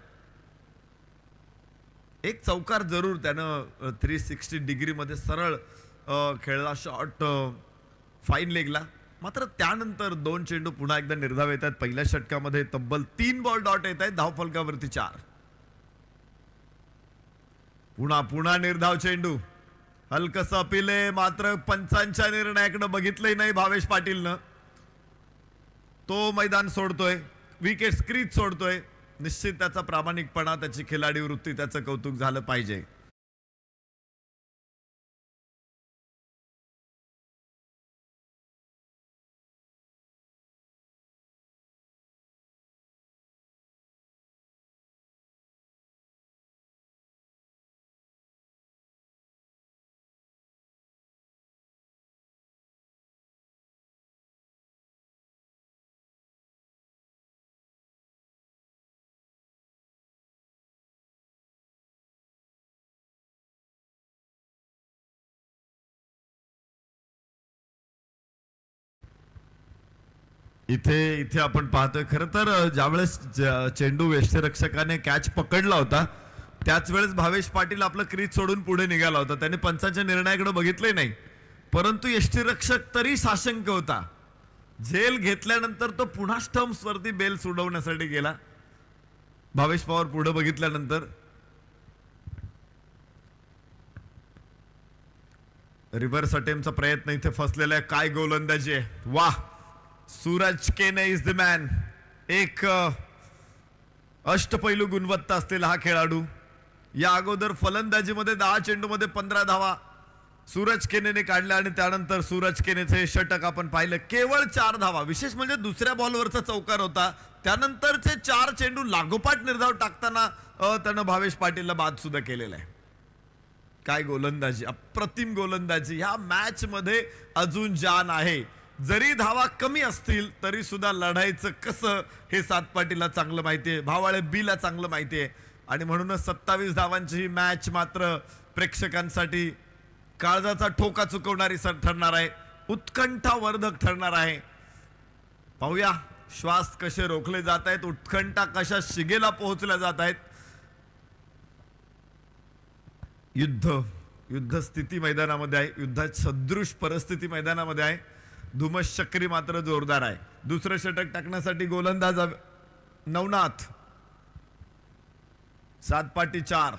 एक चौकार जरूर त्यानं 360 डिग्री मध्ये सरळ खेळला शॉट फाईन लेगला, मात्र त्यानंतर 2 चेंडू पुन्हा एकदा निर्धाव येत आहेत. पहिल्या षटकामध्ये तब्बल 3 बॉल डॉट येत आहेत धावफलकावरती 4. पुन्हा निर्धाव चेंडू. हलकस अपील आहे, मात्र पंचांच्या निर्णयाकडे बघितलंही नाही भावेश पाटीलनं. तो मैदान सोडतोय, विकेट क्रीज सोडतोय. निश्चित त्याचा प्रामाणिकपणा, त्याची खिलाडी वृत्ती, त्याचं कौतुक झालं पाहिजे. इथे आपण पाहतोय खरं तर ज्यावेळेस चेंडू यष्टीरक्षकाने कॅच पकडला होता त्याच वेळेस भावेश पाटील आपलं क्रीज सोडून पुढे निघाला होता. त्याने पंचाच्या निर्णयाकडे बघितले नाही, परंतु यष्टीरक्षक तरी साशंक होता. झेल घेतल्यानंतर तो पुन्हा स्टंप्स वरती बेल सोडवण्यासाठी गेला. भावेश पवार पुढे बघितल्यानंतर रिव्हर्स अटेम्प्टचा प्रयत्न इथे फसलेला आहे. काय गोलंदाजी आहे, वाह. सूरज केने इज द मॅन. एक अष्टपैलू गुणवत्ता असलेला हा खेळाडू. या अगोदर फलंदाजीमध्ये 10 चेंडूमध्ये 15 धावा सूरज केनेने काढल्या आणि त्यानंतर सूरज केनेचे षटक आपण पाहिलं, केवळ 4 धावा. विशेष म्हणजे दुसऱ्या बॉलवरचा चौकार होता, त्यानंतरचे 4 चेंडू लागोपाठ निर्धाव टाकताना त्यानं भावेश पाटीलला बाद सुद्धा केलेला आहे. काय गोलंदाजी, अप्रतिम गोलंदाजी. ह्या मॅच मध्ये अजून जान आहे. जरी धावा कमी असतील तरी सुद्धा लढायचं कसं हे 7 पाटीलला चांगलं माहितीये, भावाळे बीला चांगलं माहितीये. आणि म्हणूनच 27 धावांची ही मॅच मात्र प्रेक्षकांसाठी काळजाचा ठोका चुकवणारी ठरणार आहे, उत्कंठावर्धक ठरणार आहे. पाहूया श्वास कसे रोखले जात आहेत, उत्कंठा कशा शिगेला पोहोचल्या जात आहेत. युद्ध स्थिती मैदानामध्ये आहे, युद्धात सदृश परिस्थिती मैदानामध्ये आहे. धुमस चक्री मात्र जोरदार आहे. दुसरं षटक टाकण्यासाठी गोलंदाज नवनाथ. 7 पाटी 4,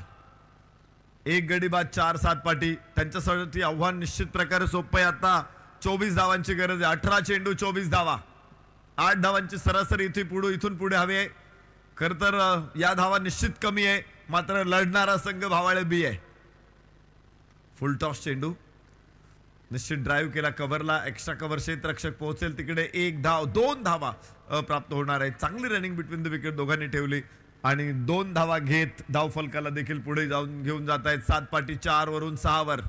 1 गडी बाद 4 7 पाटी. त्यांच्यासाठी आव्हान निश्चित प्रकारे सोपं आहे. आता 24 धावांची गरज आहे. 18 चेंडू 24 धावा, 8 धावांची सरासरी इथून पुढे हवी आहे. खर तर या धावा निश्चित कमी आहे, मात्र लढणारा संघ भावाळे बी आहे. फुल टॉस चेंडू निश्चित ड्राईव्ह केला कव्हरला. एक्स्ट्रा कव्हर क्षेत्ररक्षक पोहोचेल तिकडे. 1 धाव 2 धावा प्राप्त होणार आहे. चांगली रनिंग बिटवीन द विकेट दोघांनी ठेवली आणि 2 धावा घेत धाव फलकाला देखील पुढे जाऊन घेऊन जात आहेत. 7 पाटी 4 वरून 6 वर.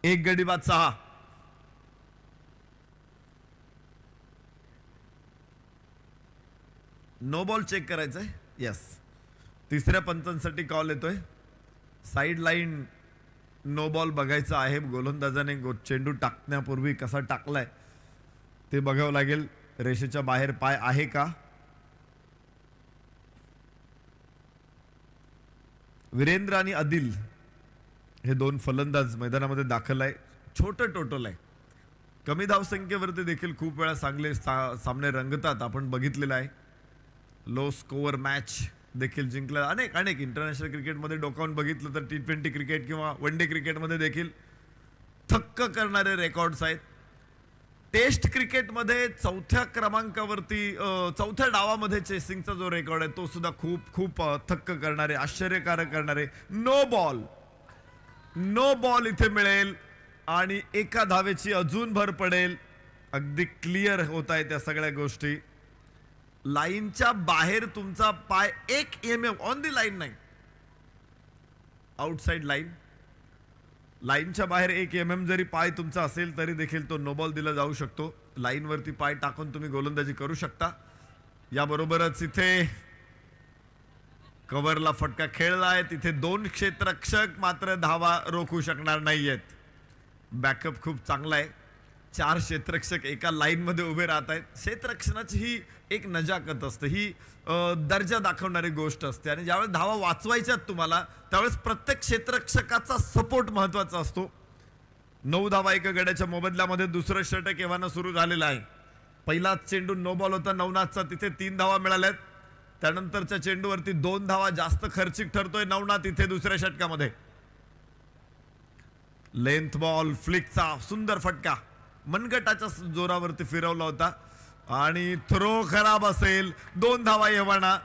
1 गडी बाद 6. नो बॉल चेक करायचंय. यस, तिसऱ्या पंचांसाठी कॉल येतोय. साइड लाईन नो बॉल बघायचा आहे. गोलंदाजाने चेंडू टाकण्यापूर्वी कसा टाकलाय ते बघावं लागेल. रेषेच्या बाहेर पाय आहे का. वीरेंद्र आणि आदिल हे 2 फलंदाज मैदानामध्ये दाखल आहे. छोटं टोटल आहे. कमी धावसंख्येवरती देखील खूप वेळा चांगले सामने रंगतात, आपण बघितलेलं आहे. लो स्कोअर मॅच देखील जिंकला. अनेक इंटरनॅशनल क्रिकेटमध्ये डोकावून बघितलं तर T20 क्रिकेट किंवा वन डे क्रिकेटमध्ये देखील थक्क करणारे रेकॉर्ड्स आहेत. टेस्ट क्रिकेटमध्ये चौथ्या क्रमांकावरती चौथ्या डावामध्ये चेसिंगचा जो रेकॉर्ड आहे तो सुद्धा खूप खूप थक्क करणारे, आश्चर्यकारक करणारे. नो बॉल इथे मिळेल आणि एका धावेची अजून भर पडेल. अगदी क्लिअर होत आहे त्या सगळ्या गोष्टी. लाईनच्या बाहेर तुमचा पाय 1 mm ऑन दी लाईन नाही, आउटसाइड लाईनच्या बाहेर 1 mm जरी पाय तुमचा असेल तरी देखील तो नो बॉल दिला जाऊ शकतो. लाईनवरती पाय टाकून तुम्ही गोलंदाजी करू शकता. याबरोबरच इथे कव्हरला फटका खेळलाय. तिथे 2 क्षेत्ररक्षक मात्र धावा रोखू शकणार नाहीयेत. बॅकअप खूप चांगला आहे. 4 क्षेत्ररक्षक एका लाईन मध्ये उभे राहत आहेत. क्षेत्ररक्षणाची ही एक नजाकत असते, ही दर्जा दाखवणारी गोष्ट असते. आणि ज्यावेळेस धावा वाचवायच्यात तुम्हाला त्यावेळेस प्रत्येक क्षेत्ररक्षकाचा सपोर्ट महत्वाचा असतो. 9 धावा एका गड्याच्या मोबदल्यामध्ये दुसरं षटक एव्हाना सुरू झालेलं आहे. पहिला चेंडू नो बॉल होता नवनाथचा, तिथे 3 धावा मिळाल्यात. त्यानंतरच्या चेंडूवरती 2 धावा जास्त खर्चिक ठरतोय नवनाथ इथे दुसऱ्या षटकामध्ये. लेंथ बॉल फ्लिकचा सुंदर फटका मनगटाच्या जोरावरती फिरवला होता आणि थ्रो खराब असेल. 2 धावा एव्हाना,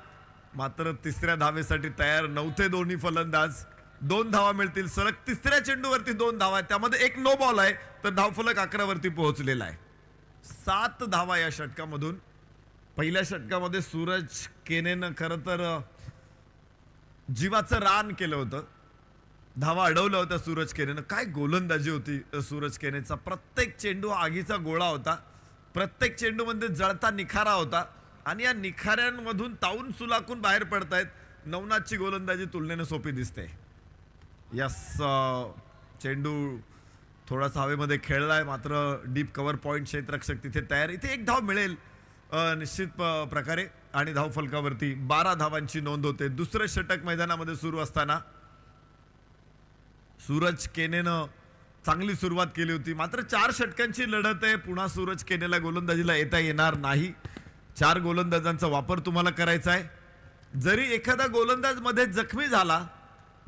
मात्र तिसऱ्या धावेसाठी तयार नव्हते दोन्ही फलंदाज. 2 धावा मिळतील सलग. तिसऱ्या चेंडूवरती 2 धावा, त्यामध्ये एक नो बॉल आहे, तर धावफलक 11 वरती पोहोचलेला आहे. 7 धावा या षटकामधून. पहिल्या षटकामध्ये सूरज केनेनं खरं तर जीवाचं रान केलं होतं. धावा अडवल्या होत्या सूरज केनेनं. काय गोलंदाजी होती सूरज केनेचा. प्रत्येक चेंडू आगीचा गोळा होता. प्रत्येक चेंडूमध्ये जळता निखारा होता आणि या निखाऱ्यांमधून ताऊन सुलाकून बाहेर पडतायत. नवनाथची गोलंदाजी तुलनेने सोपी दिसते. यस, चेंडू थोडासा हवेमध्ये खेळलाय, मात्र डीप कव्हर पॉइंट क्षेत्ररक्षक तिथे तयार. इथे 1 धाव मिळेल निश्चित प्रकारे आणि धावफलकावरती 12 धावांची नोंद होते. दुसरं षटक मैदानामध्ये सुरू असताना सूरज केनेनं चांगली सुरुवात केली होती, मात्र 4 षटकांची लढत आहे. पुन्हा सूरज केनेला गोलंदाजीला येता येणार नाही. 4 गोलंदाजांचा वापर तुम्हाला करायचा आहे. जरी एखादा गोलंदाज मध्ये जखमी झाला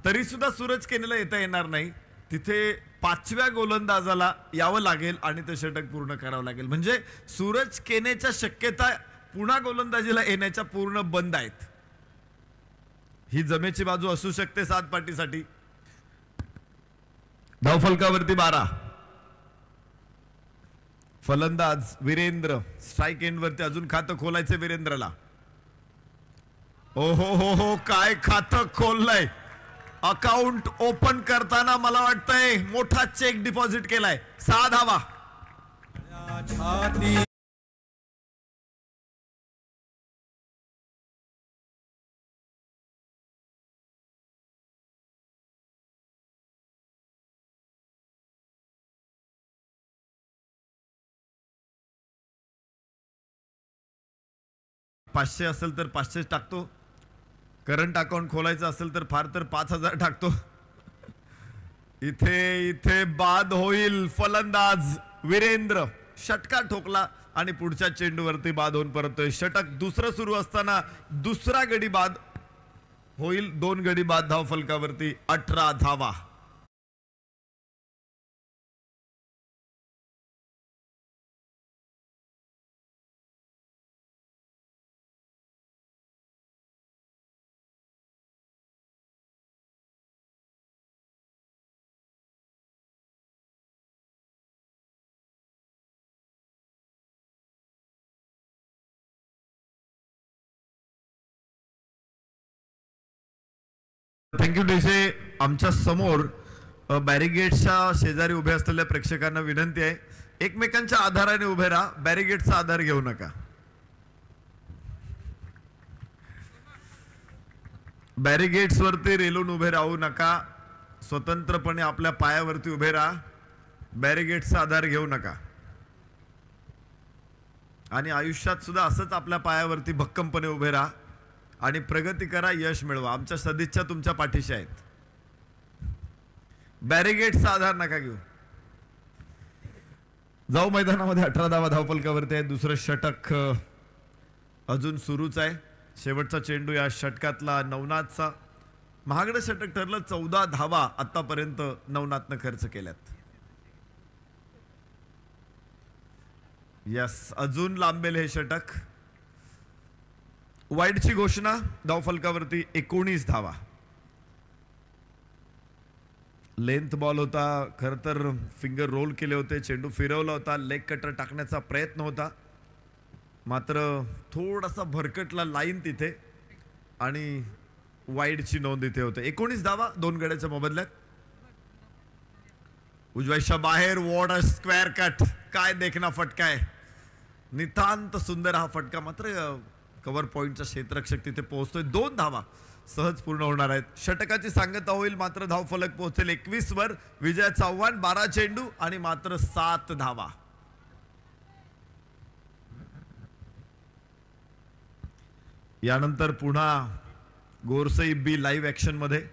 तरी सुद्धा सूरज केनेला येता येणार नाही. तिथे 5व्या गोलंदाजाला यावं लागेल आणि ते षटक पूर्ण करावं लागेल. म्हणजे सूरज केनेच्या शक्यता पुन्हा गोलंदाजीला येण्याच्या पूर्ण बंद आहेत. ही जमेची बाजू असू शकते 7 पाटीसाठी. धावफलकावरती 12. फलंदाज वीरेंद्र. स्ट्राईक एंड वरती अजून खातं खोलायचं वीरेंद्रला. ओ हो, काय खातं खोललंय. अकाउंट ओपन करताना मला वाटतंय मोठा चेक डिपॉझिट केलाय. 6 धावा. $500 असेल तर 500 टाकतो. करंट अकाउंट खोलायचं असेल तर फार तर 5000 टाकतो. इथे बाद होईल. फलंदाज वीरेंद्र षटका ठोकला आणि पुढच्या चेंडूवरती बाद होऊन परतोय. षटक दुसरं सुरू असताना दुसरा गडी बाद होईल. 2 गडी बाद धावफलकावरती 18 धावा. थँक्यू डेसे. आमच्या समोर बॅरिगेटच्या शेजारी उभे असलेल्या प्रेक्षकांना विनंती आहे, एकमेकांच्या आधाराने उभे राहा, बॅरिगेटचा आधार घेऊ नका. बॅरिगेट्स वरती रेलून उभे राहू नका. स्वतंत्रपणे आपल्या पायावरती उभे राहा. बॅरिगेटचा आधार घेऊ नका. आणि आयुष्यात सुद्धा असंच आपल्या पायावरती भक्कमपणे उभे राहा आणि प्रगती करा, यश मिळवा. आमच्या सदिच्छा तुमच्या पाठीशी आहेत. बॅरिगेटचा आधार नका घेऊ. जाऊ मैदानामध्ये 18 धावा धावफलकावरती आहे. दुसरं षटक अजून सुरूच आहे. शेवटचा चेंडू या षटकातला नवनाथचा. महागडं षटक ठरलं. 14 धावा आतापर्यंत नवनाथनं खर्च केल्यात. यस, अजून लांबेल हे षटक. वाईडची घोषणा. धावफलकावरती 19 धावा. लेंथ बॉल होता, खर तर फिंगर रोल केले होते, चेंडू फिरवला होता, लेग कटर टाकण्याचा प्रयत्न होता, मात्र थोडासा भरकटला लाईन तिथे आणि वाईडची नोंद इथे होते. 19 धावा 2 गड्याच्या मोबदल्यात. उजव्याच्या बाहेर वॉट अ स्क्वेअर कट. काय देखना फटका आहे, नितांत सुंदर हा फटका. मात्र कव्हर पॉइंटचा क्षेत्ररक्षक तिथे पोहोचतोय. 2 धावा सहज पूर्ण होणार आहेत. षटकाची सांगता होईल, मात्र धावफलक पोहोचेल 21 वर. विजयाचं आव्हान 12 चेंडू आणि मात्र 7 धावा. यानंतर पुन्हा गोरसई बी लाईव्ह ऍक्शन मध्ये,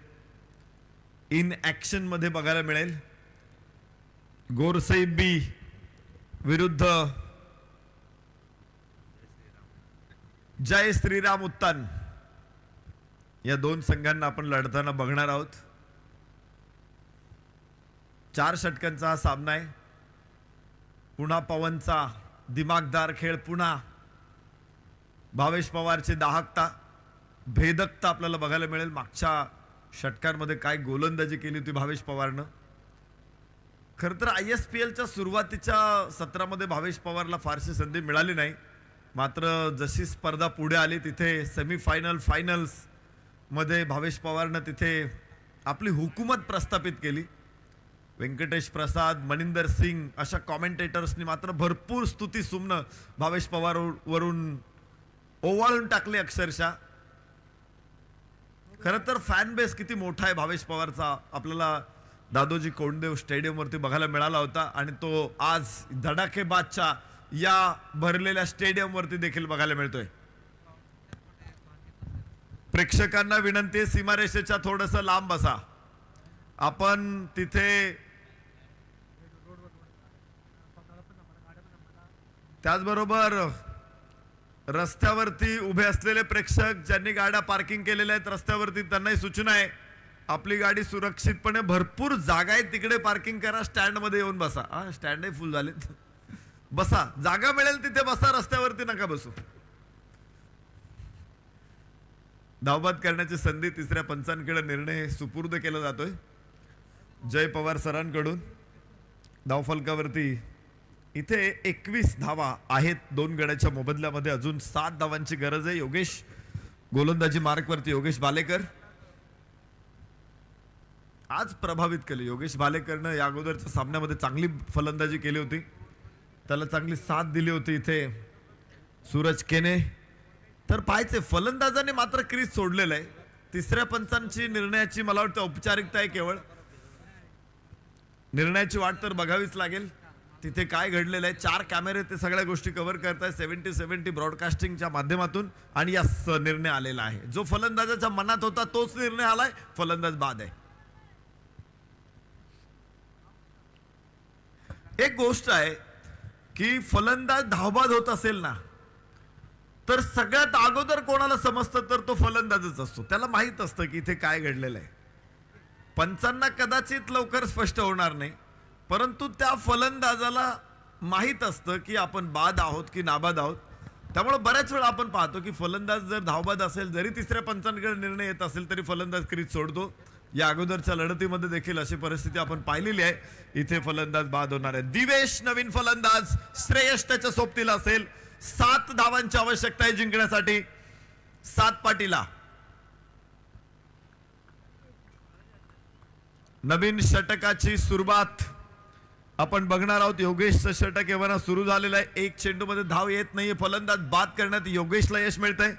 इन ऍक्शन मध्ये बघायला मिळेल. गोरसई बी विरुद्ध जय श्रीराम उत्तान या 2 संघांना आपण लढताना बघणार आहोत. 4 षटकांचा हा सामना आहे. पुन्हा पवनचा दिमागदार खेळ, पुन्हा भावेश पवारची दाहकता, भेदकता आपल्याला बघायला मिळेल. मागच्या षटकांमध्ये काय गोलंदाजी केली होती भावेश पवारनं. खर तर ISPLच्या सुरुवातीच्या सत्रामध्ये भावेश पवारला फारशी संधी मिळाली नाही, मात्र जशी स्पर्धा पुढे आली तिथे सेमीफायनल, फायनल्स मध्ये भावेश पवारनं तिथे आपली हुकूमत प्रस्थापित केली. व्यंकटेश प्रसाद, मनिंदर सिंग अशा कॉमेंटेटर्सनी मात्र भरपूर स्तुती सुमनं भावेश पवार वरून ओवाळून टाकले अक्षरशः. खरं तर फॅन बेस किती मोठा आहे भावेश पवारचा आपल्याला दादोजी कोंडदेव स्टेडियम वरती बघायला मिळाला होता, आणि तो आज धडाकेबादच्या या भरलेल्या स्टेडियम वरती देखील बघायला मिळतोय. प्रेक्षकांना विनंती, सीमारेषेच्या थोडस लांब बसा. आपण तिथे त्याचबरोबर रस्त्यावरती उभे असलेले प्रेक्षक ज्यांनी गाड्या पार्किंग केलेल्या आहेत रस्त्यावरती, त्यांनाही सूचना आहे, आपली गाडी सुरक्षितपणे, भरपूर जागा आहे तिकडे पार्किंग करा. स्टँड मध्ये येऊन बसा. हा, स्टँडही फुल झाले, बसा, जागा मिळेल तिथे बसा, रस्त्यावरती नका बसू. धावबाद करण्याची संधी तिसऱ्या पंचांकडे निर्णय सुपूर्द केला जातोय जय पवार सरांकडून. धावफलकावरती इथे 21 धावा आहेत 2 गड्याच्या मोबदल्यामध्ये. अजून 7 धावांची गरज आहे. योगेश गोलंदाजी मार्कवरती, योगेश बालेकर आज प्रभावित केले. योगेश बालेकरनं या अगोदरच्या सामन्यामध्ये चांगली फलंदाजी केली होती, त्याला चांगली साथ दिली होती इथे सूरज केने. तर पाहायचे, फलंदाजाने मात्र क्रीज सोडलेलं आहे. तिसऱ्या पंचांची निर्णयाची मला वाटतं औपचारिकता आहे केवळ. निर्णयाची वाट तर बघावीच लागेल. तिथे काय घडलेलं आहे, 4 कॅमेरे ते सगळ्या गोष्टी कव्हर करताय 70-70 ब्रॉडकास्टिंगच्या माध्यमातून, आणि या निर्णय आलेला आहे. जो फलंदाजाच्या मनात होता तोच निर्णय आलाय. फलंदाज बाद आहे. एक गोष्ट आहे की फलंदाज धावबाद होत असेल ना, तर सगळ्यात अगोदर कोणाला समजतं तर तो फलंदाजच असतो. त्याला माहित असतं की इथे काय घडलेलं आहे. पंचांना कदाचित लवकर स्पष्ट होणार नाही, परंतु त्या फलंदाजाला माहित असतं की आपण बाद आहोत की नाबाद आहोत. त्यामुळे बऱ्याच वेळा आपण पाहतो की फलंदाज जर धावबाद असेल, जरी तिसऱ्या पंचांकडे निर्णय येत असेल तरी फलंदाज क्रीज सोडतो. या अगोदरच्या लढतीमध्ये देखील अशी परिस्थिती आपण पाहिलेली आहे. इथे फलंदाज बाद होणार आहे. दिवेश नवीन फलंदाज, श्रेयस त्याच्या सोबतीला असेल. 7 धावांची आवश्यकता आहे जिंकण्यासाठी. 7 पाटीला. नवीन षटकाची सुरुवात आपण बघणार आहोत. योगेशचं षटक एव्हाना सुरू झालेलं आहे. 1 चेंडूमध्ये धाव येत नाहीये. फलंदाज बाद करण्यात योगेशला यश मिळतंय.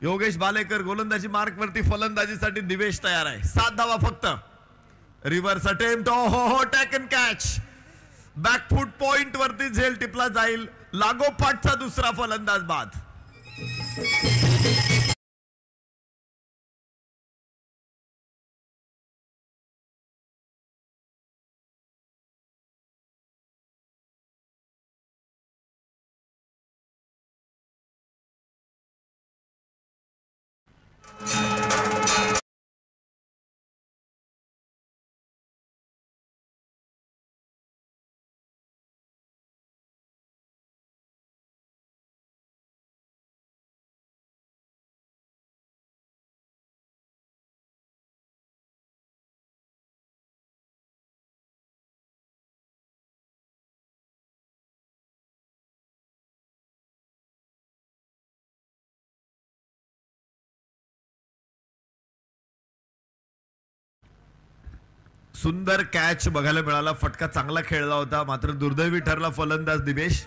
योगेश बालेकर गोलंदाजी मार्क वरती, फलंदाजीसाठी दिवेश तयार आहे. 7 धावा फक्त. रिव्हर्स अटेम्प्ट, हो टॅकन कॅच, बॅकफूट पॉइंट वरती झेल टिपला जाईल. लागोपाठचा दुसरा फलंदाज बाद. सुंदर कॅच बघायला मिळाला, फटका चांगला खेळला होता, मात्र दुर्दैवी ठरला फलंदाज दिवेश.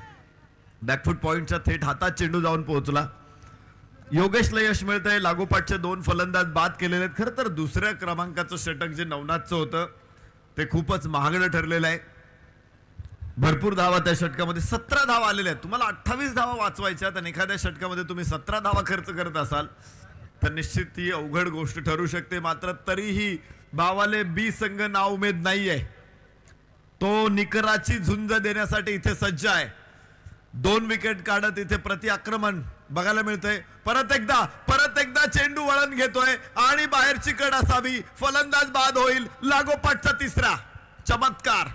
बॅकफूट पॉइंटच्या थेट हातात चेंडू जाऊन पोहोचला. योगेशला यश मिळतंय. लागोपाठचे 2 फलंदाज बाद केलेले आहेत. खरं तर दुसऱ्या क्रमांकाचं षटक जे नवनाथचं होतं ते खूपच महागडं ठरलेलं आहे. भरपूर धावा त्या षटकामध्ये, 17 धावा आलेल्या आहेत. तुम्हाला 28 धावा वाचवायच्या आणि एखाद्या षटकामध्ये तुम्ही 17 धावा खर्च करत असाल तर निश्चित ती अवघड गोष्ट ठरू शकते. मात्र तरीही भावाले बी संघ नाउमेद नाहीये. तो निकराची झुंज देण्यासाठी इथे सज्ज आहे. 2 विकेट काढत इथे प्रति आक्रमण बघायला मिळतंय. परत एकदा चेंडू वळण घेतोय आणि बाहेरची कड असावी, फलंदाज बाद होईल. लागोपाठचा तिसरा चमत्कार.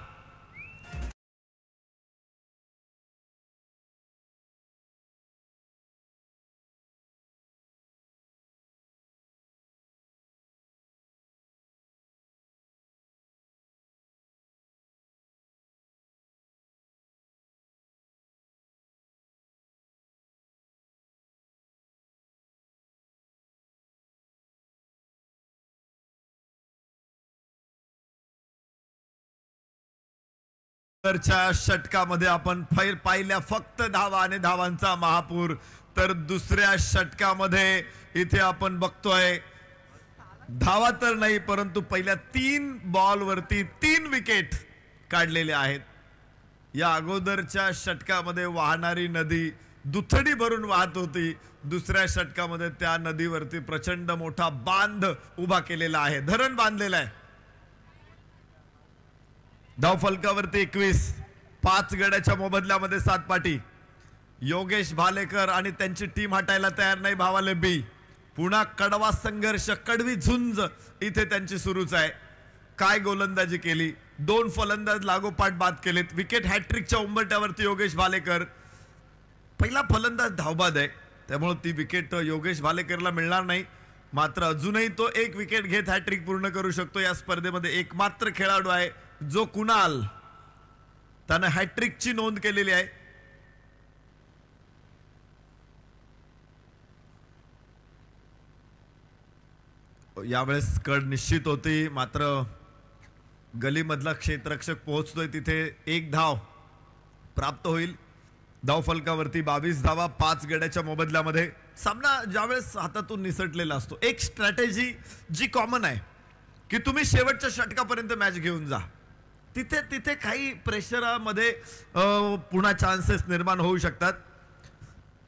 षटकामध्ये आपण पाहिल्या फक्त धावा आणि धावांचा महापूर. तर दुसऱ्या षटकामध्ये इथे आपण बघतोय धावा तर नाही, परंतु पहिल्या 3 बॉलवरती 3 विकेट काढलेले आहेत. या अगोदरच्या षटकामध्ये वाहणारी नदी दुथडी भरून वाहत होती. दुसऱ्या षटकामध्ये त्या नदीवरती प्रचंड मोठा बांध उभा केलेला आहे, धरण बांधलेला आहे. धाव फलकावरती 21, 5 गड्याच्या मोबदल्यामध्ये 7 पाटी. योगेश भालेकर आणि त्यांची टीम हटायला तयार नाही. भावाले बी पुन्हा कडवा संघर्ष, कडवी झुंज इथे त्यांची सुरूच आहे. काय गोलंदाजी केली, 2 फलंदाज लागोपाठ बाद केलेत. विकेट हॅट्रिकच्या उंबरट्यावरती योगेश भालेकर. पहिला फलंदाज धावबाद आहे, त्यामुळे ती विकेट योगेश भालेकरला मिळणार नाही. मात्र अजूनही तो 1 विकेट घेत हॅट्रिक पूर्ण करू शकतो. या स्पर्धेमध्ये एकमात्र खेळाडू आहे जो कुणाल, त्यानं हॅट्रिकची नोंद केलेली आहे. यावेळेस कड निश्चित होती, मात्र गलीमधला क्षेत्ररक्षक पोहोचतोय तिथे. 1 धाव प्राप्त होईल. धाव फलकावरती 22 धावा 5 गड्याच्या मोबदल्यामध्ये. सामना ज्यावेळेस हातातून निसटलेला असतो, एक स्ट्रॅटेजी जी कॉमन आहे की तुम्ही शेवटच्या षटकापर्यंत मॅच घेऊन जा. तिथे काही प्रेशरामध्ये पुन्हा चान्सेस निर्माण होऊ शकतात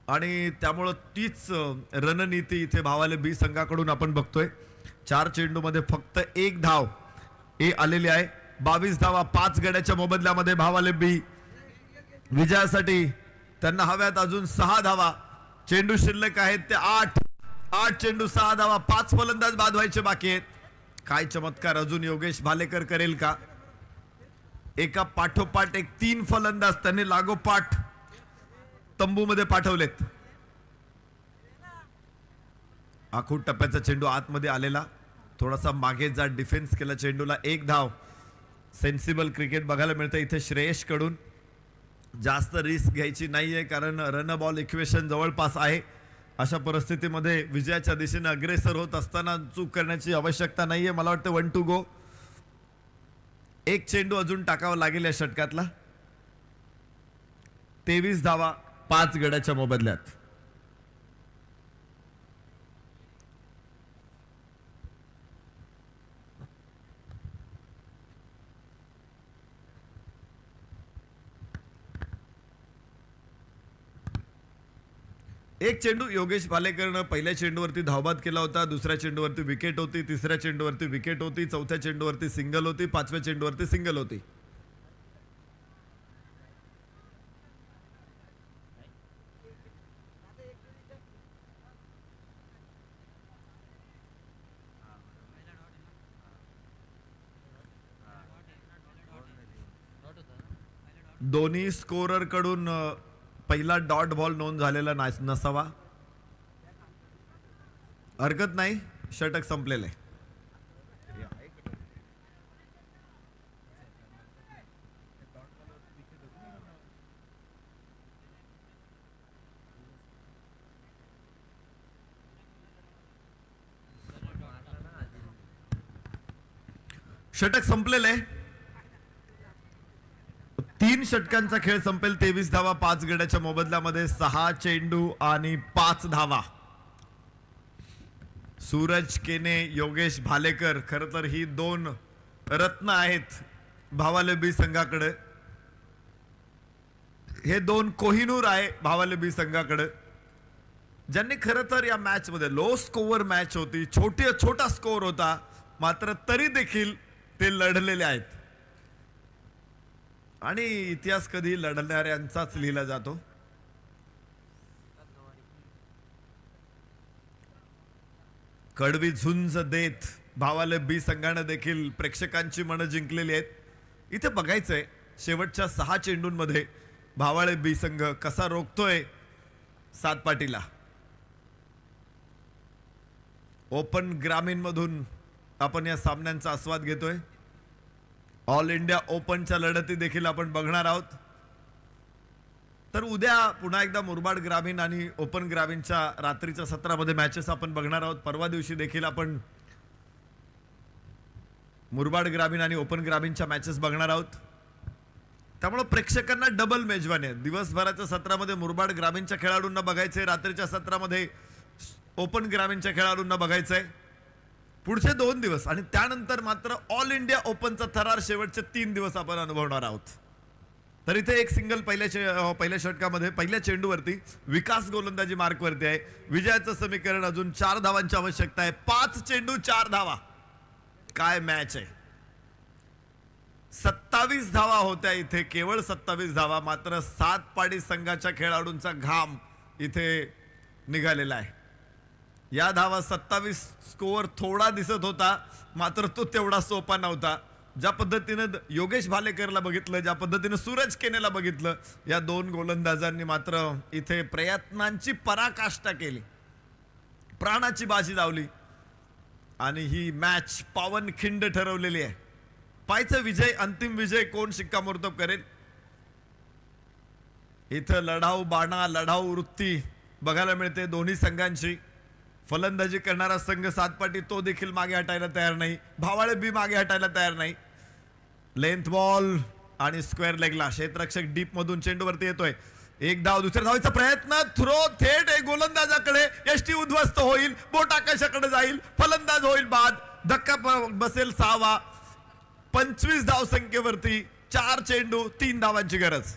आणि त्यामुळं तीच रणनीती इथे भावाले बी संघाकडून आपण बघतोय. 4 चेंडूमध्ये फक्त 1 धाव आलेली आहे. 22 धावा 5 गड्याच्या मोबदल्यामध्ये भावाले बी विजयासाठी त्यांना हव्यात अजून 6 धावा. चेंडू शिल्लक आहेत ते 8 चेंडू 6 धावा. 5 फलंदाज बाद व्हायचे बाकी आहेत. काय चमत्कार अजून योगेश भालेकर करेल का? एका पाठोपाठ 3 फलंदाज त्यांनी लागोपाठ तंबूमध्ये पाठवलेत. आखूड टप्प्याचा चेंडू आतमध्ये आलेला, थोडासा मागे जात डिफेन्स केला चेंडूला. 1 धाव. सेन्सिबल क्रिकेट बघायला मिळतं इथे श्रेयश कडून. जास्त रिस्क घ्यायची नाहीये कारण रन बॉल इक्वेशन जवळपास आहे. अशा परिस्थितीमध्ये विजयाच्या दिशेने अग्रेसर होत असताना चूक करण्याची आवश्यकता नाहीये. मला वाटतं 1 to go. 1 चेंडू अजून टाकावा लागेल या षटकातला. 23 धावा 5 गड्याच्या मोबदल्यात. एक चेंडू योगेश भालेकरनं पहिल्या चेंडूवरती धावबाद केला होता. दुसऱ्या चेंडूवरती विकेट होती. तिसऱ्या चेंडूवरती विकेट होती. चौथ्या चेंडूवरती सिंगल होती. 5व्या चेंडूवरती सिंगल होती. दोन्ही स्कोरर कडून पहिला डॉट बॉल नोंद झालेला नसावा. हरकत नाही, षटक संपलेलं आहे. षटक संपलेलं आहे. 3 षटकांचा खेळ संपेल. 23 धावा 5 गड्याच्या मोबदल्यामध्ये 6 चेंडू आणि 5 धावा. सूरज केने, योगेश भालेकर, खर तर ही 2 रत्न आहेत भावाले बी संघाकडे. हे 2 कोहिनूर आहे भावाले बी संघाकडे, ज्यांनी खरं तर या मॅच मध्ये लो स्कोअर मॅच होती, छोटा स्कोअर होता, मात्र तरी देखील ते लढलेले आहेत. आणि इतिहास कधी लढणाऱ्यांचाच लिहिला जातो. कडवी झुंज देत भावाले बी संघानं देखील प्रेक्षकांची मनं जिंकलेली आहेत. इथे बघायचंय शेवटच्या 6 चेंडूंमध्ये भावाळे बी संघ कसा रोखतोय सातपाटीला. ओपन ग्रामीण मधून आपण या सामन्यांचा आस्वाद घेतोय. ऑल इंडिया ओपनच्या लढती देखील आपण बघणार आहोत. तर उद्या पुन्हा एकदा मुरबाड ग्रामीण आणि ओपन ग्रामीणच्या रात्रीच्या सत्रामध्ये मॅचेस आपण बघणार आहोत. परवा दिवशी देखील आपण मुरबाड ग्रामीण आणि ओपन ग्रामीणच्या मॅचेस बघणार आहोत. त्यामुळे प्रेक्षकांना डबल मेजवानी आहे. दिवसभराच्या सत्रामध्ये मुरबाड ग्रामीणच्या खेळाडूंना बघायचंय, रात्रीच्या सत्रामध्ये ओपन ग्रामीणच्या खेळाडूंना बघायचंय. पुढचे 2 दिवस आणि त्यानंतर मात्र ऑल इंडिया ओपनचा थरार शेवटचे 3 दिवस आपण अनुभवणार आहोत. तर इथे एक सिंगल पहिल्या षटकामध्ये पहिल्या चेंडूवरती विकास गोलंदाजी मार्कवरती आहे. विजयाचं समीकरण अजून 4 धावांची आवश्यकता आहे. 5 चेंडू 4 धावा. काय मॅच आहे. 27 धावा होत्या इथे, केवळ 27 धावा. मात्र सातपाडी संघाच्या खेळाडूंचा घाम इथे निघालेला आहे. या धावा 27 स्कोअर थोडा दिसत होता, मात्र तो तेवढा सोपा नव्हता. ज्या पद्धतीनं योगेश भालेकरला बघितलं, ज्या पद्धतीनं सूरज केनेला बघितलं, या 2 गोलंदाजांनी मात्र इथे प्रयत्नांची पराकाष्ठा केली, प्राणाची बाजी लावली आणि ही मॅच पावनखिंड ठरवलेली आहे. पायचा विजय, अंतिम विजय कोण शिक्कामोर्तब करेल. इथं लढाऊ बाणा, लढाऊ वृत्ती बघायला मिळते दोन्ही संघांची. फलंदाजी करणारा संघ सातपाटी तो देखील मागे हटायला तयार नाही. भावाळे बी मागे हटायला तयार नाही. लेंथ बॉल आणि स्क्वेअर लेगला क्षेत्ररक्षक डीप मधून चेंडूवरती येतोय. एक धाव, दुसऱ्या धावाचा प्रयत्न, थ्रो थेट एक गोलंदाजाकडे. यष्टी उद्ध्वस्त होईल, बोट आकाशाकडे जाईल, फलंदाज होईल बाद. धक्का बसेल 6वा. 25 धाव संख्येवरती 4 चेंडू 3 धावांची गरज.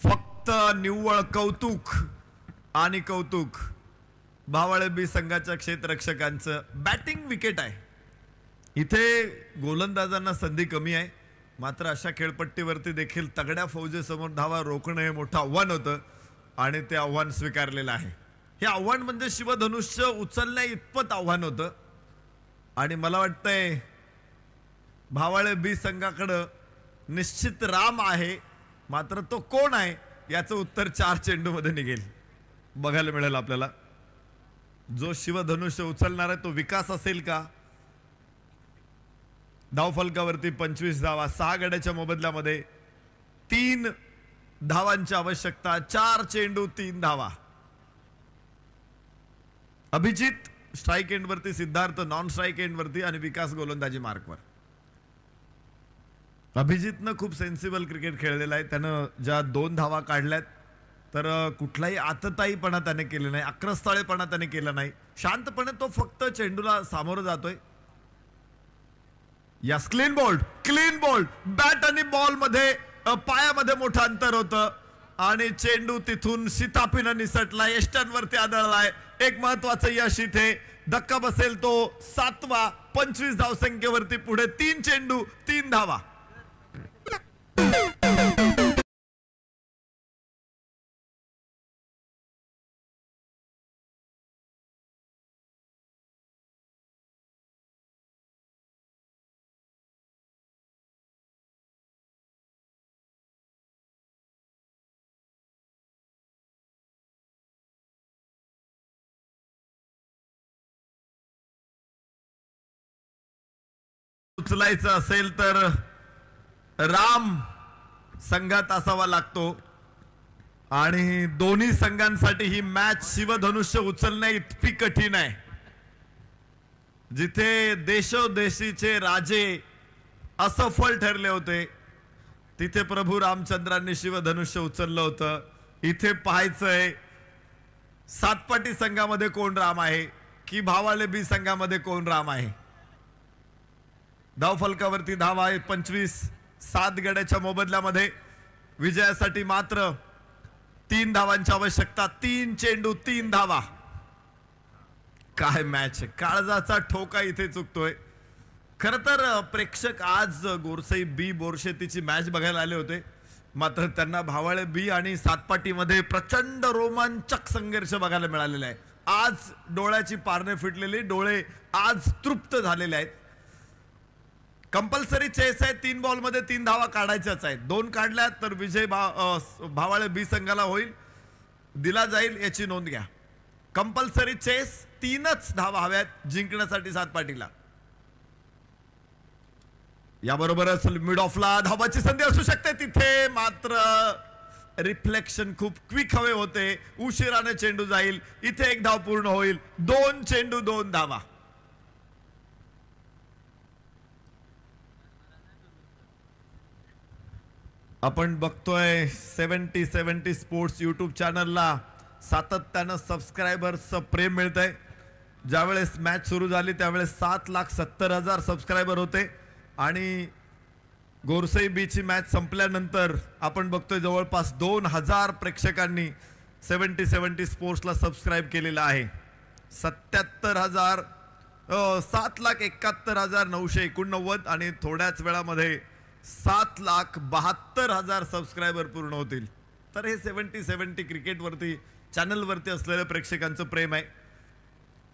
फक्त निव्वळ कौतुक आणि कौतुक. भावाळे बी संघाच्या क्षेत्ररक्षकांचं बॅटिंग विकेट आहे. इथे गोलंदाजांना संधी कमी आहे, मात्र अशा खेळपट्टीवरती देखील तगड्या फौजेसमोर धावा रोखणं हे मोठं आव्हान होतं आणि ते आव्हान स्वीकारलेलं आहे. हे आव्हान म्हणजे शिवधनुष्य उचलण्या इतपत आव्हान होतं. आणि मला वाटतंय भावाळे बी संघाकडं निश्चित राम आहे, मात्र तो कोण आहे याचं उत्तर 4 चेंडू मध्ये निघेल, बघायला मिळेल आपल्याला. जो शिवधनुष्य उचलणार आहे तो विकास असेल का. धावफलकावरती 25 धावा, 6 गड्याच्या मोबदल्यामध्ये 3 धावांची आवश्यकता. 4 चेंडू 3 धावा. अभिजित स्ट्राईक एंड वरती, सिद्धार्थ नॉन स्ट्राईक एंड वरती आणि विकास गोलंदाजी मार्कवर. अभिजितनं खूप सेन्सिबल क्रिकेट खेळलेला आहे. त्यानं ज्या 2 धावा काढल्यात तर कुठलाही आतताईपणा त्याने केले नाही, आक्रस्ताळेपणा त्याने केला नाही. शांतपणे तो फक्त चेंडूला सामोरं जातोय. Yes, clean bowled. बॅट आणि बॉल मध्ये पायामध्ये मोठं अंतर होतं आणि चेंडू तिथून शिताफीनं निसटला, यष्ट्यांवरती आदळलाय. एक महत्वाचं यश इथे. धक्का बसेल तो 7वा. 25 धाव संख्येवरती पुढे 3 चेंडू 3 धावा. उचलायचं असेल तर राम संघात असावा लागतो आणि दोन्ही संघांसाठी ही मॅच शिवधनुष्य उचलणे इतकी कठीण आहे. जिथे देशोदेशीचे राजे असफल ठरले होते तिथे प्रभू रामचंद्रांनी शिवधनुष्य उचललं होतं. इथे पाहायचंय सातपाटी संघामध्ये कोण राम आहे की भावाले बी संघामध्ये कोण राम आहे. धावफलकावरती धावा आहे 25. 7 गड्याच्या मोबदल्यामध्ये विजयासाठी मात्र 3 धावांची आवश्यकता. 3 चेंडू 3 धावा. काय मॅच आहे. काळजाचा ठोका इथे चुकतोय. खर तर प्रेक्षक आज गोरसई बी बोरशेतीची मॅच बघायला आले होते, मात्र त्यांना भावाळे बी आणि सातपाटीमध्ये प्रचंड रोमांचक संघर्ष बघायला मिळालेला आहे. आज डोळ्याची पारणे फिटलेली, डोळे आज तृप्त झालेले आहेत. कंपल्सरी चेस आहे. 3 बॉलमध्ये 3 धावा काढायच्याच आहेत. 2 काढल्या तर विजय भावाळे बी संघाला होईल, दिला जाईल याची नोंद घ्या. कंपल्सरी चेस 3च धावा हव्यात जिंकण्यासाठी सातपाटीला. याबरोबरच मिड ऑफला धावाची संधी असू शकते. तिथे मात्र रिफ्लेक्शन खूप क्विक हवे होते. उशिराने चेंडू जाईल. इथे 1 धाव पूर्ण होईल. 2 चेंडू 2 धावा. आपण बघतोय 70 स्पोर्ट्स यूट्यूब चॅनलला सातत्यानं सबस्क्रायबर्सचं प्रेम मिळतंय. ज्यावेळेस मॅच सुरू झाली त्यावेळेस 7,70,000 सबस्क्रायबर होते आणि गोरसई बीची मॅच संपल्यानंतर आपण बघतोय जवळपास 2,000 प्रेक्षकांनी 70 स्पोर्ट्सला सबस्क्राईब केलेलं आहे. 7,71,989 आणि थोड्याच वेळामध्ये 7,72,000 सबस्क्रायबर पूर्ण होतील. तर हे 70 क्रिकेटवरती चॅनलवरती असलेल्या प्रेक्षकांचं प्रेम आहे.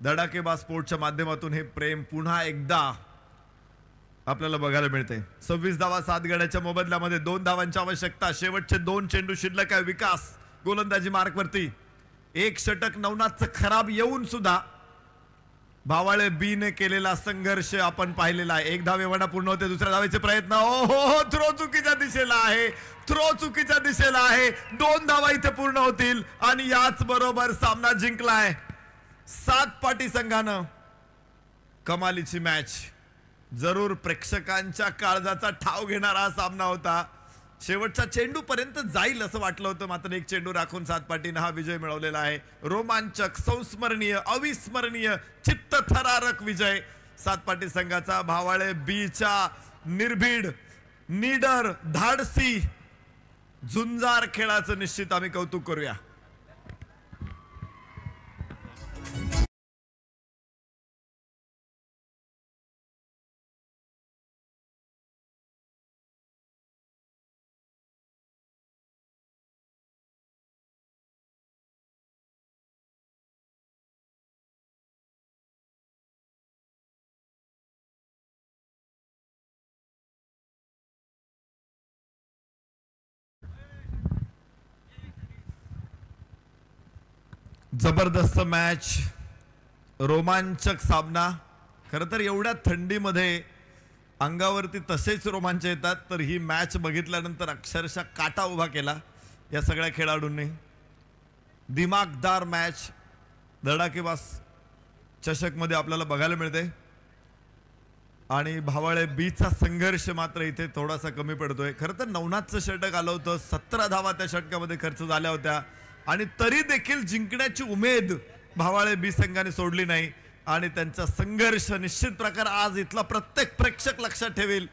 धडाकेबाज स्पोर्टच्या माध्यमातून हे प्रेम पुन्हा एकदा आपल्याला बघायला मिळते. 26 धावा 7 गड्याच्या मोबदल्यामध्ये 2 धावांची आवश्यकता. शेवटचे 2 चेंडू शिल्लक आहे. विकास गोलंदाजी मार्कवरती. 1 षटक नवनाथचं खराब येऊन सुद्धा भावाळे बी ने केलेला संघर्ष आपण पाहिलेला आहे. 1 धाव एवढा पूर्ण होते. दुसऱ्या धावेचे प्रयत्न. ओहो, थ्रो चुकीच्या दिशेला आहे. थ्रो चुकीच्या दिशेला आहे. 2 धावा इथे पूर्ण होतील आणि याच बरोबर सामना जिंकलाय सातपाटी संघानं. कमालीची मॅच. जरूर प्रेक्षकांच्या काळजाचा ठाव घेणारा हा सामना होता. शेवटच्या चेंडू पर्यंत जाईल असं वाटलं होतं, मात्र 1 चेंडू राखून सातपाटीनं हा विजय मिळवलेला आहे. रोमांचक, संस्मरणीय, अविस्मरणीय, चित्तथरारक विजय सातपाटी संघाचा. भावाळे बीच्या निर्भीड, निडर, धाडसी, झुंजार खेळाचं निश्चित आम्ही कौतुक करूया. जबरदस्त मॅच, रोमांचक सामना. खरं तर एवढ्या थंडीमध्ये अंगावरती तसेच रोमांच येतात, तर ही मॅच बघितल्यानंतर अक्षरशः काटा उभा केला या सगळ्या खेळाडूंनी. दिमागदार मॅच धडाकेबाज चषकमध्ये आपल्याला बघायला मिळते आणि भावाळे बीचा संघर्ष मात्र इथे थोडासा कमी पडतोय. खरं तर नवनाथचं षटक आलं होतं. 17 धावा त्या षटकामध्ये खर्च झाल्या होत्या आणि तरी देखील जिंकण्याची उमेद भावाळे बी संघाने सोडली नाही आणि त्यांचा संघर्ष निश्चित प्रकार आज इथला प्रत्येक प्रेक्षक लक्षात ठेवेल